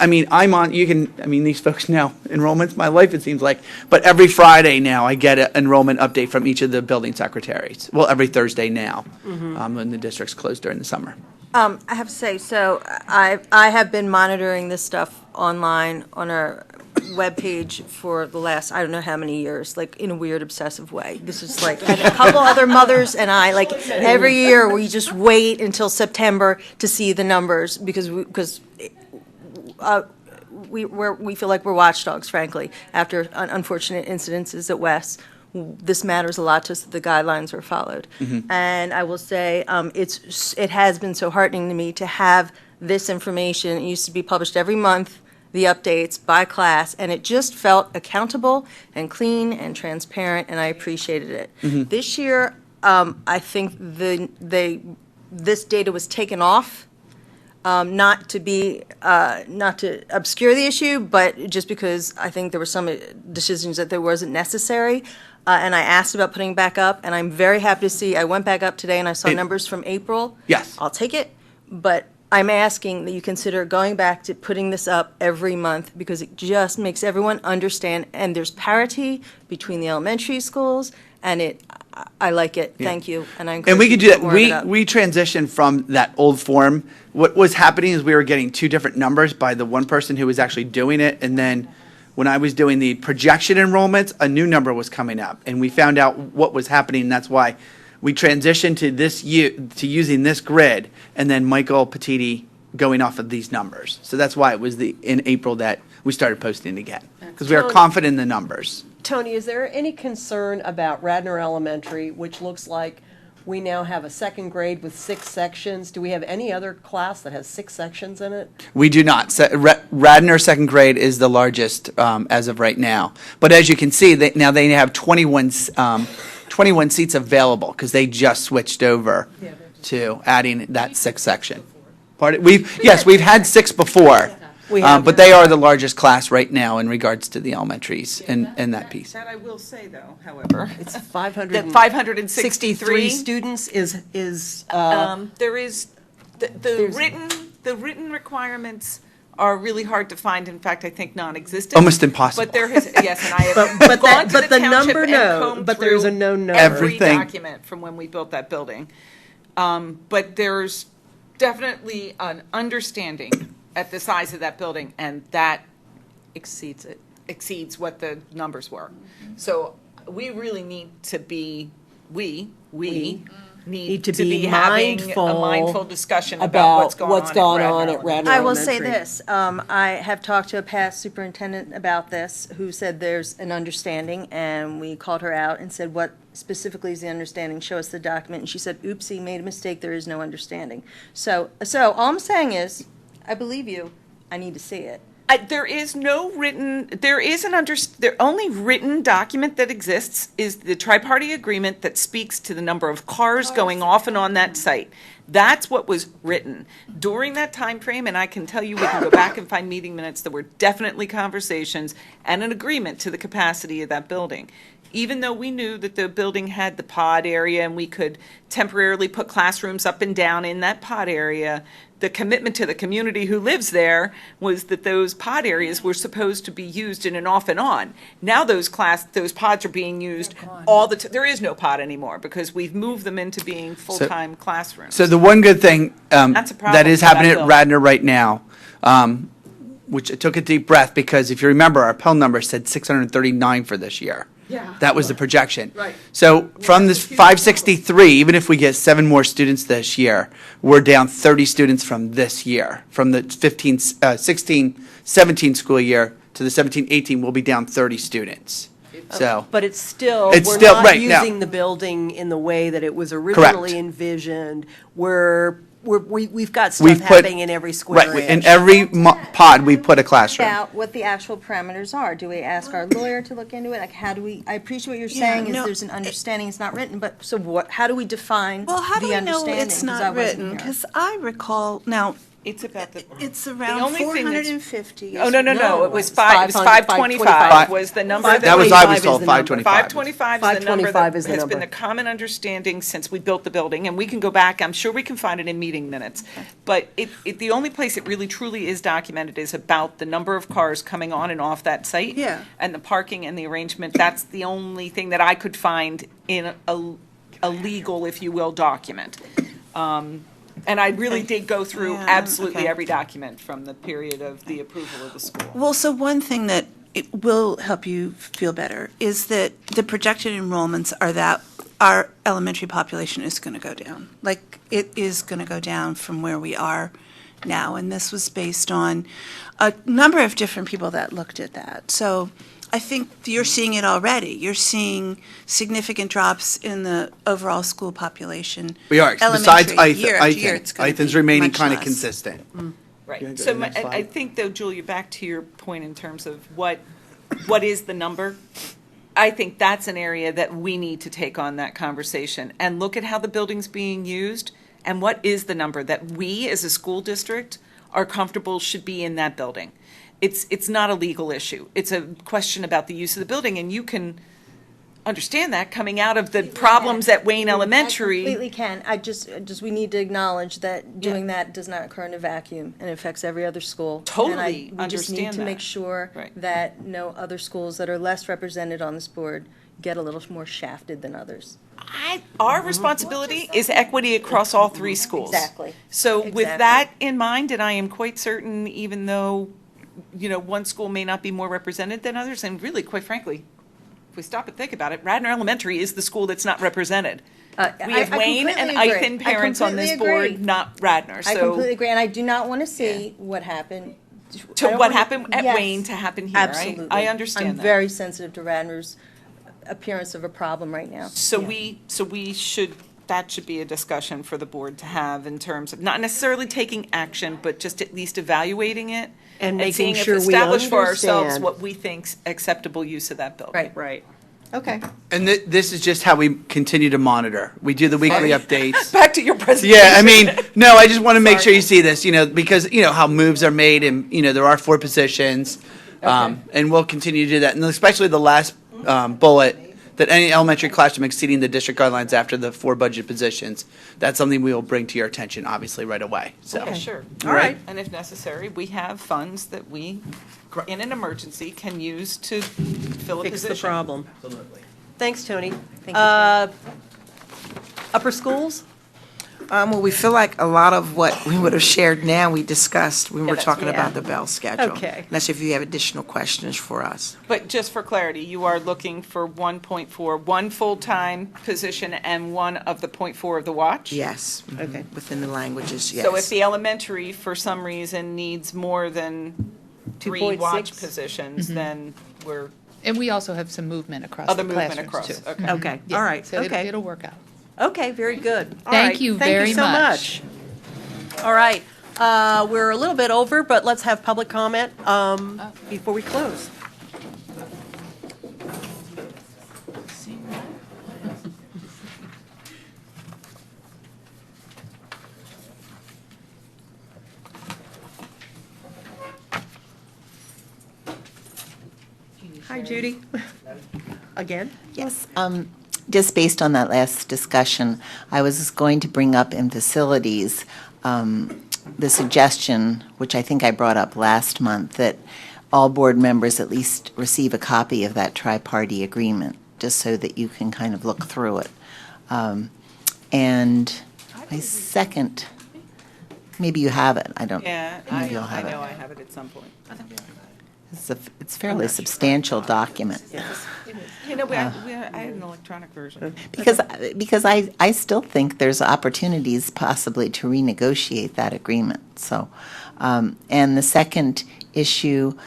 these folks know enrollment's my life, it seems like, but every Friday now, I get an enrollment update from each of the building secretaries. Well, every Thursday now, when the district's closed during the summer. I have to say, so I have been monitoring this stuff online on our webpage for the last, I don't know how many years, like in a weird obsessive way. This is like, and a couple other mothers and I, like every year, we just wait until September to see the numbers because we feel like we're watchdogs, frankly, after unfortunate incidences at West. This matters a lot to us that the guidelines are followed. And I will say, it has been so heartening to me to have this information. It used to be published every month, the updates by class, and it just felt accountable and clean and transparent, and I appreciated it. This year, I think this data was taken off. Not to obscure the issue, but just because I think there were some decisions that there wasn't necessary. And I asked about putting it back up, and I'm very happy to see, I went back up today and I saw numbers from April. Yes. I'll take it, but I'm asking that you consider going back to putting this up every month because it just makes everyone understand, and there's parity between the elementary schools, and I like it. Thank you, and I encourage And we you could to do put that. more of it up. We transitioned from that old form. What was happening is we were getting 2 different numbers by the one person who was actually doing it, and then when I was doing the projection enrollments, a new number was coming up, and we found out what was happening. And that's why we transitioned to using this grid, and then Michael Petiti going off of these numbers. So that's why it was in April that we started posting again, because we are Tony- confident in the numbers. Tony, is there any concern about Radnor Elementary, which looks like we now have a second grade with 6 sections? Do we have any other class that has 6 sections in it? We do not. Radnor second grade is the largest as of right now. But as you can see, now they have 21 seats available because they just switched over to adding that 6th section. We've had 6 before, but they are the largest class right now in regards to the elementaries and that piece. That I will say, though, however, It's 500. that 563 students is there is the written requirements are really hard to find. In fact, I think non-existent. Almost impossible. But there has, yes, and I have But gone that- to but the the township number, and no, combed but there's through a no. every Everything. document from when we built that building. But there's definitely an understanding at the size of that building, and that exceeds what the numbers were. So we really need to be, we need to be having a mindful discussion about what's going on at Radnor I will say Elementary. this, I have talked to a past superintendent about this, who said there's an understanding, and we called her out and said, what specifically is the understanding? Show us the document. And she said, oopsie, made a mistake, there is no understanding. So all I'm saying is, I believe you, I need to see it. There is no written, there is an The only written document that exists is the tri-party agreement that speaks to the number of cars going off and on that site. That's what was written during that time frame, and I can tell you, we can go back and find meeting minutes. There were definitely conversations and an agreement to the capacity of that building. Even though we knew that the building had the pod area and we could temporarily put classrooms up and down in that pod area, the commitment to the community who lives there was that those pod areas were supposed to be used in an off and on. Now those pods are being used all the time. There is no pod anymore because we've moved them into being full-time classrooms. So the one good thing That's a problem that is for that happening at building. Radnor right now, which I took a deep breath because if you remember, our Pell number said 639 for this year. Yeah. That was the projection. Right. So from this 563, even if we get 7 more students this year, we're down 30 students from this year. From the 16-17 school year to the 17-18, we'll be down 30 students. So, But it's still, It's we're still- not right, no. using the building in the way that it was originally envisioned. We've got stuff We've put- happening in every square right, inch. in every pod, we put a classroom. About what the actual parameters are. Do we ask our lawyer to look into it? Like, how do we, I appreciate what you're Yeah, saying, is no, there's an understanding, it's not written, but so what, how do we define the Well, how do we know understanding? it's 'Cause I not wasn't written? here. Because I recall, now, It's about the. it's The around only thing that's- 450. Oh, no, it was it's 525 525 was the number Five- that. That was, I was 525 told, is the number. 525. 525 is the number 525 that is the has number. been the common understanding since we built the building, and we can go back, I'm sure we can find it in meeting minutes. But the only place it really truly is documented is about the number of cars coming on and off that site. Yeah. And the parking and the arrangement, that's the only thing that I could find in a legal, if you will, document. And I really did go through Yeah, absolutely okay. every document from the period of the approval of the school. Well, so one thing that it will help you feel better is that the projected enrollments are that our elementary population is going to go down. Like, it is going to go down from where we are now. And this was based on a number of different people that looked at that. So I think you're seeing it already. You're seeing significant drops in the overall school population. We are. Besides Elementary, year after year, it's gonna Ithan's be remaining much kind of less. consistent. Right. You wanna go to So the next I slide? think, though, Julia, back to your point in terms of what is the number, I think that's an area that we need to take on that conversation and look at how the building's being used and what is the number that we, as a school district, are comfortable should be in that building. It's not a legal issue. It's a question about the use of the building, and you can understand that coming out of the problems at Wayne Elementary. I completely can. I just, we need to acknowledge that doing that does not occur in a vacuum, and it affects every other school. Totally We just need understand to that. make sure Right. that no other schools that are less represented on this board get a little more shafted than others. Our responsibility is equity across all 3 schools. Exactly. So with Exactly. that in mind, and I am quite certain, even though, one school may not be more represented than others, and really, quite frankly, if we stop and think about it, Radnor Elementary is the school that's not represented. We have I Wayne and completely agree. Ithan parents on this completely agree. board, not Radnor. I So completely agree, and I do not want to see what happened. I to don't what wanna- happened at Yes, Wayne to happen here. Absolutely. I understand I'm that. very sensitive to Radnor's appearance of a problem right now. So we should, that should be a discussion for the board to have in terms of not necessarily taking action, but just at least evaluating it. And making seeing if sure we establish for ourselves understand. what we think's acceptable use of that building. Right. Okay. And this is just how we continue to monitor. We do the weekly updates. Back to your presentation. Yeah, I mean, no, I just want to make sure you see this, because, how moves are made and, there are 4 positions. And we'll continue to do that. And especially the last bullet, that any elementary classroom exceeding the district guidelines after the 4 budget positions, that's something we will bring to your attention, obviously, right away. So, Okay, sure. All right. And if necessary, we have funds that we, in an emergency, can use to fill a Fix the position. problem. Thanks, Tony. Thank you. Upper schools? Well, we feel like a lot of what we would have shared now, we discussed when we were that's talking right. about the bell schedule. Okay. Unless if you have additional questions for us. But just for clarity, you are looking for 1.4, 1 full-time position and 1 of the .4 of the watch? Yes. Okay. Within the languages, yes. So if the elementary, for some reason, needs more than 3 2.6? watch positions, then we're, And we also have some movement across other the movement classrooms, across, too. okay. Okay, Yeah, all right, So okay. it'll work out. Okay, very good. All Thank right, you Thank very you so much. much. All right, we're a little bit over, but let's have public comment before we close. Hi, Judy. Again? Yes. Just based on that last discussion, I was going to bring up in facilities the suggestion, which I think I brought up last month, that all board members at least receive a copy of that tri-party agreement, just so that you can kind of look through it. And my second, maybe you have it. I don't. Yeah, Maybe you'll I have know it. I have it at some point. It's a fairly substantial document. You know, I had an electronic version. Because I still think there's opportunities possibly to renegotiate that agreement. So, and the second issue,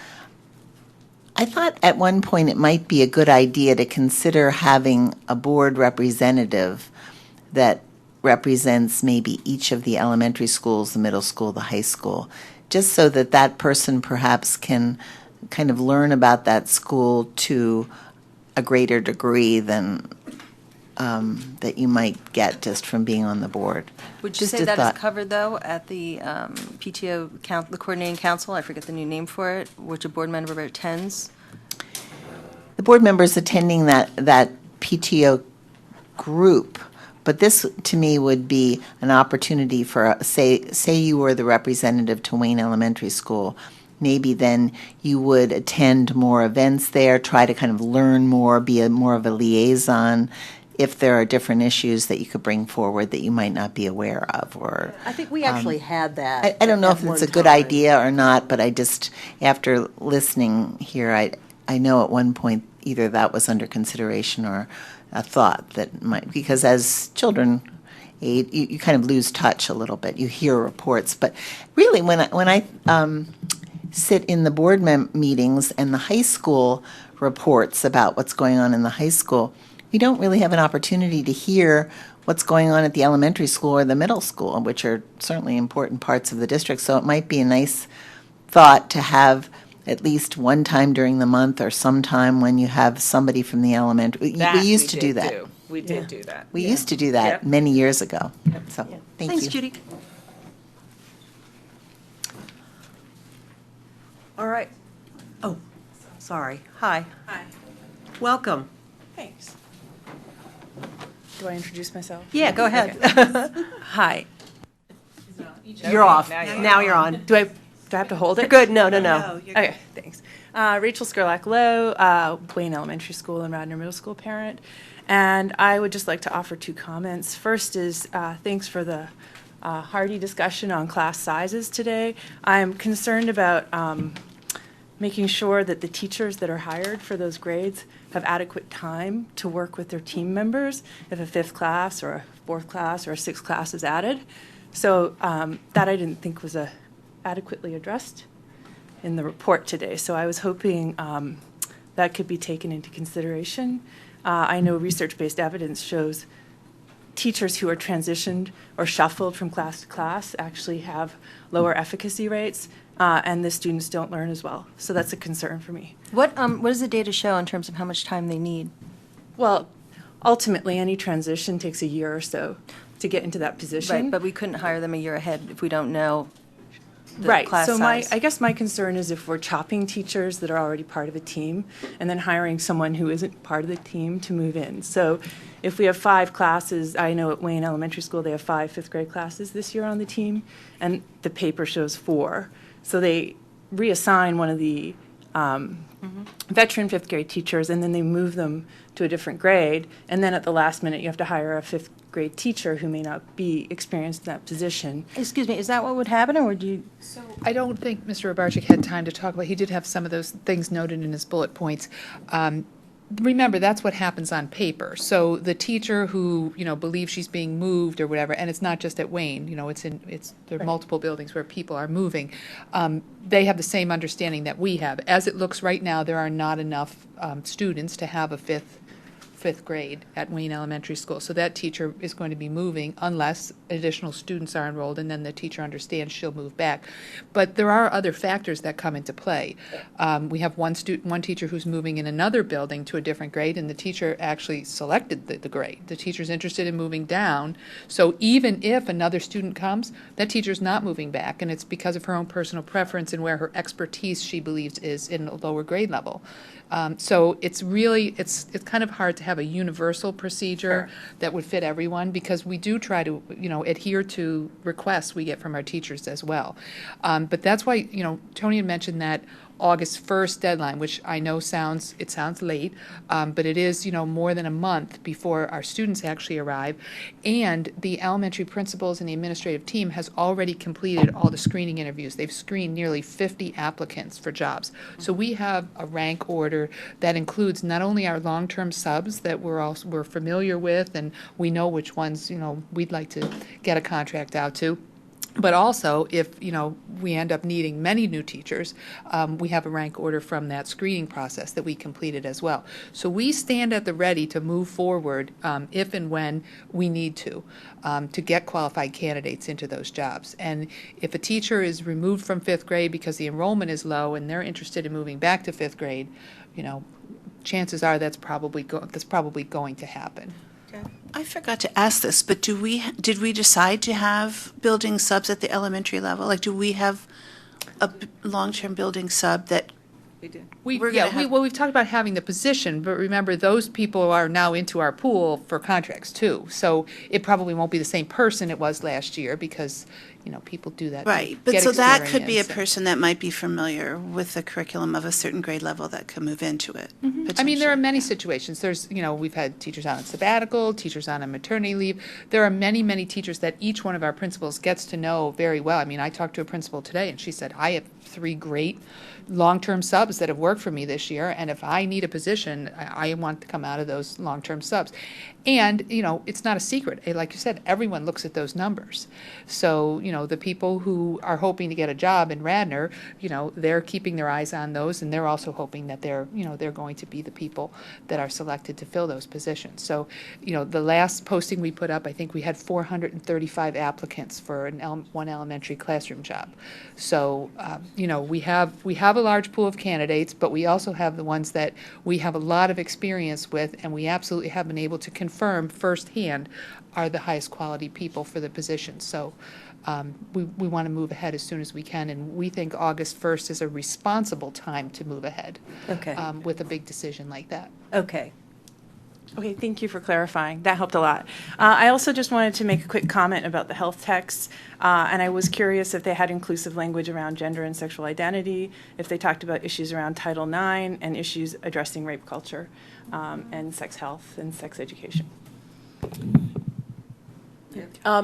I thought at one point it might be a good idea to consider having a board representative that represents maybe each of the elementary schools, the middle school, the high school, just so that that person perhaps can kind of learn about that school to a greater degree than that you might get just from being on the board. Would you Just say a that is thought. covered, though, at the PTO, the coordinating council? I forget the new name for it, which a board member attends. The board members attending that PTO group, but this to me would be an opportunity for, say you were the representative to Wayne Elementary School, maybe then you would attend more events there, try to kind of learn more, be more of a liaison, if there are different issues that you could bring forward that you might not be aware of, or. I think we actually had that. I don't know at if it's one a good time. idea or not, but I just, after listening here, I know at one point either that was under consideration or a thought that might, because as children age, you kind of lose touch a little bit. You hear reports, but really when I sit in the board meetings and the high school reports about what's going on in the high school, you don't really have an opportunity to hear what's going on at the elementary school or the middle school, which are certainly important parts of the district. So it might be a nice thought to have at least one time during the month or sometime when you have somebody from the elementary. We used to do that. We did do that. We used to do that Yep. many years ago. So, thank Thanks, you. Judy. All right. Oh, sorry. Hi. Hi. Welcome. Thanks. Do I introduce myself? Yeah, go ahead. Hi. You're off. Now Now you're on. Do I have to hold it? You're good. No. Okay, thanks. Rachel Skurlock-Lowe, Wayne Elementary School and Radnor Middle School parent. And I would just like to offer two comments. First is thanks for the hearty discussion on class sizes today. I'm concerned about making sure that the teachers that are hired for those grades have adequate time to work with their team members if a fifth class or a fourth class or a sixth class is added. So that I didn't think was adequately addressed in the report today. So I was hoping that could be taken into consideration. I know research-based evidence shows teachers who are transitioned or shuffled from class to class actually have lower efficacy rates, and the students don't learn as well. So that's a concern for me. What does the data show in terms of how much time they need? Well, ultimately, any transition takes a year or so to get into that position. Right, but we couldn't hire them a year ahead if we don't know the Right. class So size. I guess my concern is if we're chopping teachers that are already part of a team and then hiring someone who isn't part of the team to move in. So if we have 5 classes, I know at Wayne Elementary School they have 5 fifth grade classes this year on the team, and the paper shows 4. So they reassign one of the veteran fifth grade teachers, and then they move them to a different grade, and then at the last minute you have to hire a fifth grade teacher who may not be experienced in that position. Excuse me, is that what would happen, or would you? So I don't think Mr. Robarczyk had time to talk about, he did have some of those things noted in his bullet points. Remember, that's what happens on paper. So the teacher who, believes she's being moved or whatever, and it's not just at Wayne, there are multiple buildings where people are moving. They have the same understanding that we have. As it looks right now, there are not enough students to have a fifth grade at Wayne Elementary School. So that teacher is going to be moving unless additional students are enrolled, and then the teacher understands she'll move back. But there are other factors that come into play. We have one teacher who's moving in another building to a different grade, and the teacher actually selected the grade. The teacher's interested in moving down, so even if another student comes, that teacher's not moving back, and it's because of her own personal preference and where her expertise she believes is in a lower grade level. So it's really, it's kind of hard to have a universal procedure that would fit everyone, because we do try to, adhere to requests we get from our teachers as well. But that's why, Tony had mentioned that August 1st deadline, which I know sounds late, but it is, more than a month before our students actually arrive. And the elementary principals and the administrative team has already completed all the screening interviews. They've screened nearly 50 applicants for jobs. So we have a rank order that includes not only our long-term subs that we're familiar with, and we know which ones, we'd like to get a contract out to, but also, if, we end up needing many new teachers, we have a rank order from that screening process that we completed as well. So we stand at the ready to move forward if and when we need to get qualified candidates into those jobs. And if a teacher is removed from 5th grade because the enrollment is low and they're interested in moving back to 5th grade, chances are that's probably going to happen. I forgot to ask this, but did we decide to have building subs at the elementary level? Like, do we have a long-term building sub that? We did. We've talked about having the position, but remember, those people are now into our pool for contracts too. So it probably won't be the same person it was last year, because people do that. Right, but so that could be a person that might be familiar with the curriculum of a certain grade level that could move into it. I mean, there are many situations. There's, we've had teachers on sabbatical, teachers on a maternity leave. There are many, many teachers that each one of our principals gets to know very well. I mean, I talked to a principal today, and she said, I have 3 great long-term subs that have worked for me this year, and if I need a position, I want to come out of those long-term subs. And, it's not a secret. Like you said, everyone looks at those numbers. So, the people who are hoping to get a job in Radnor, they're keeping their eyes on those, and they're also hoping that they're going to be the people that are selected to fill those positions. So, the last posting we put up, I think we had 435 applicants for one elementary classroom job. So, we have a large pool of candidates, but we also have the ones that we have a lot of experience with, and we absolutely have been able to confirm firsthand are the highest quality people for the position. So we want to move ahead as soon as we can, and we think August 1st is a responsible time to move ahead with a big decision like that. Okay. Okay, thank you for clarifying. That helped a lot. I also just wanted to make a quick comment about the health texts, and I was curious if they had inclusive language around gender and sexual identity, if they talked about issues around Title IX and issues addressing rape culture and sex health and sex education.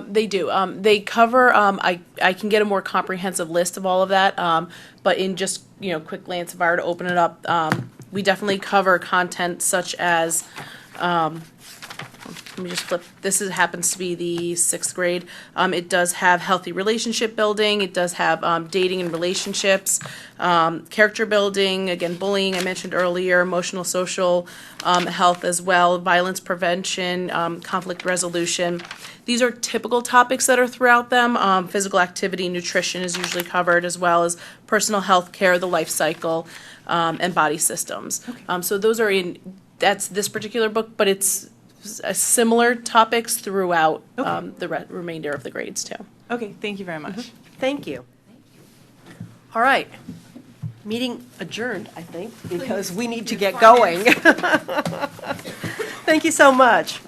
They do. They cover, I can get a more comprehensive list of all of that, but in just, quick glance, if I were to open it up, we definitely cover content such as, let me just flip. This happens to be the 6th grade. It does have healthy relationship building. It does have dating and relationships, character building, again, bullying, I mentioned earlier, emotional, social health as well, violence prevention, conflict resolution. These are typical topics that are throughout them. Physical activity, nutrition is usually covered, as well as personal health care, the life cycle, and body systems. So those are that's this particular book, but it's similar topics throughout the remainder of the grades too. Okay, thank you very much. Thank you. All right. Meeting adjourned, I think, because we need to get going. Thank you so much.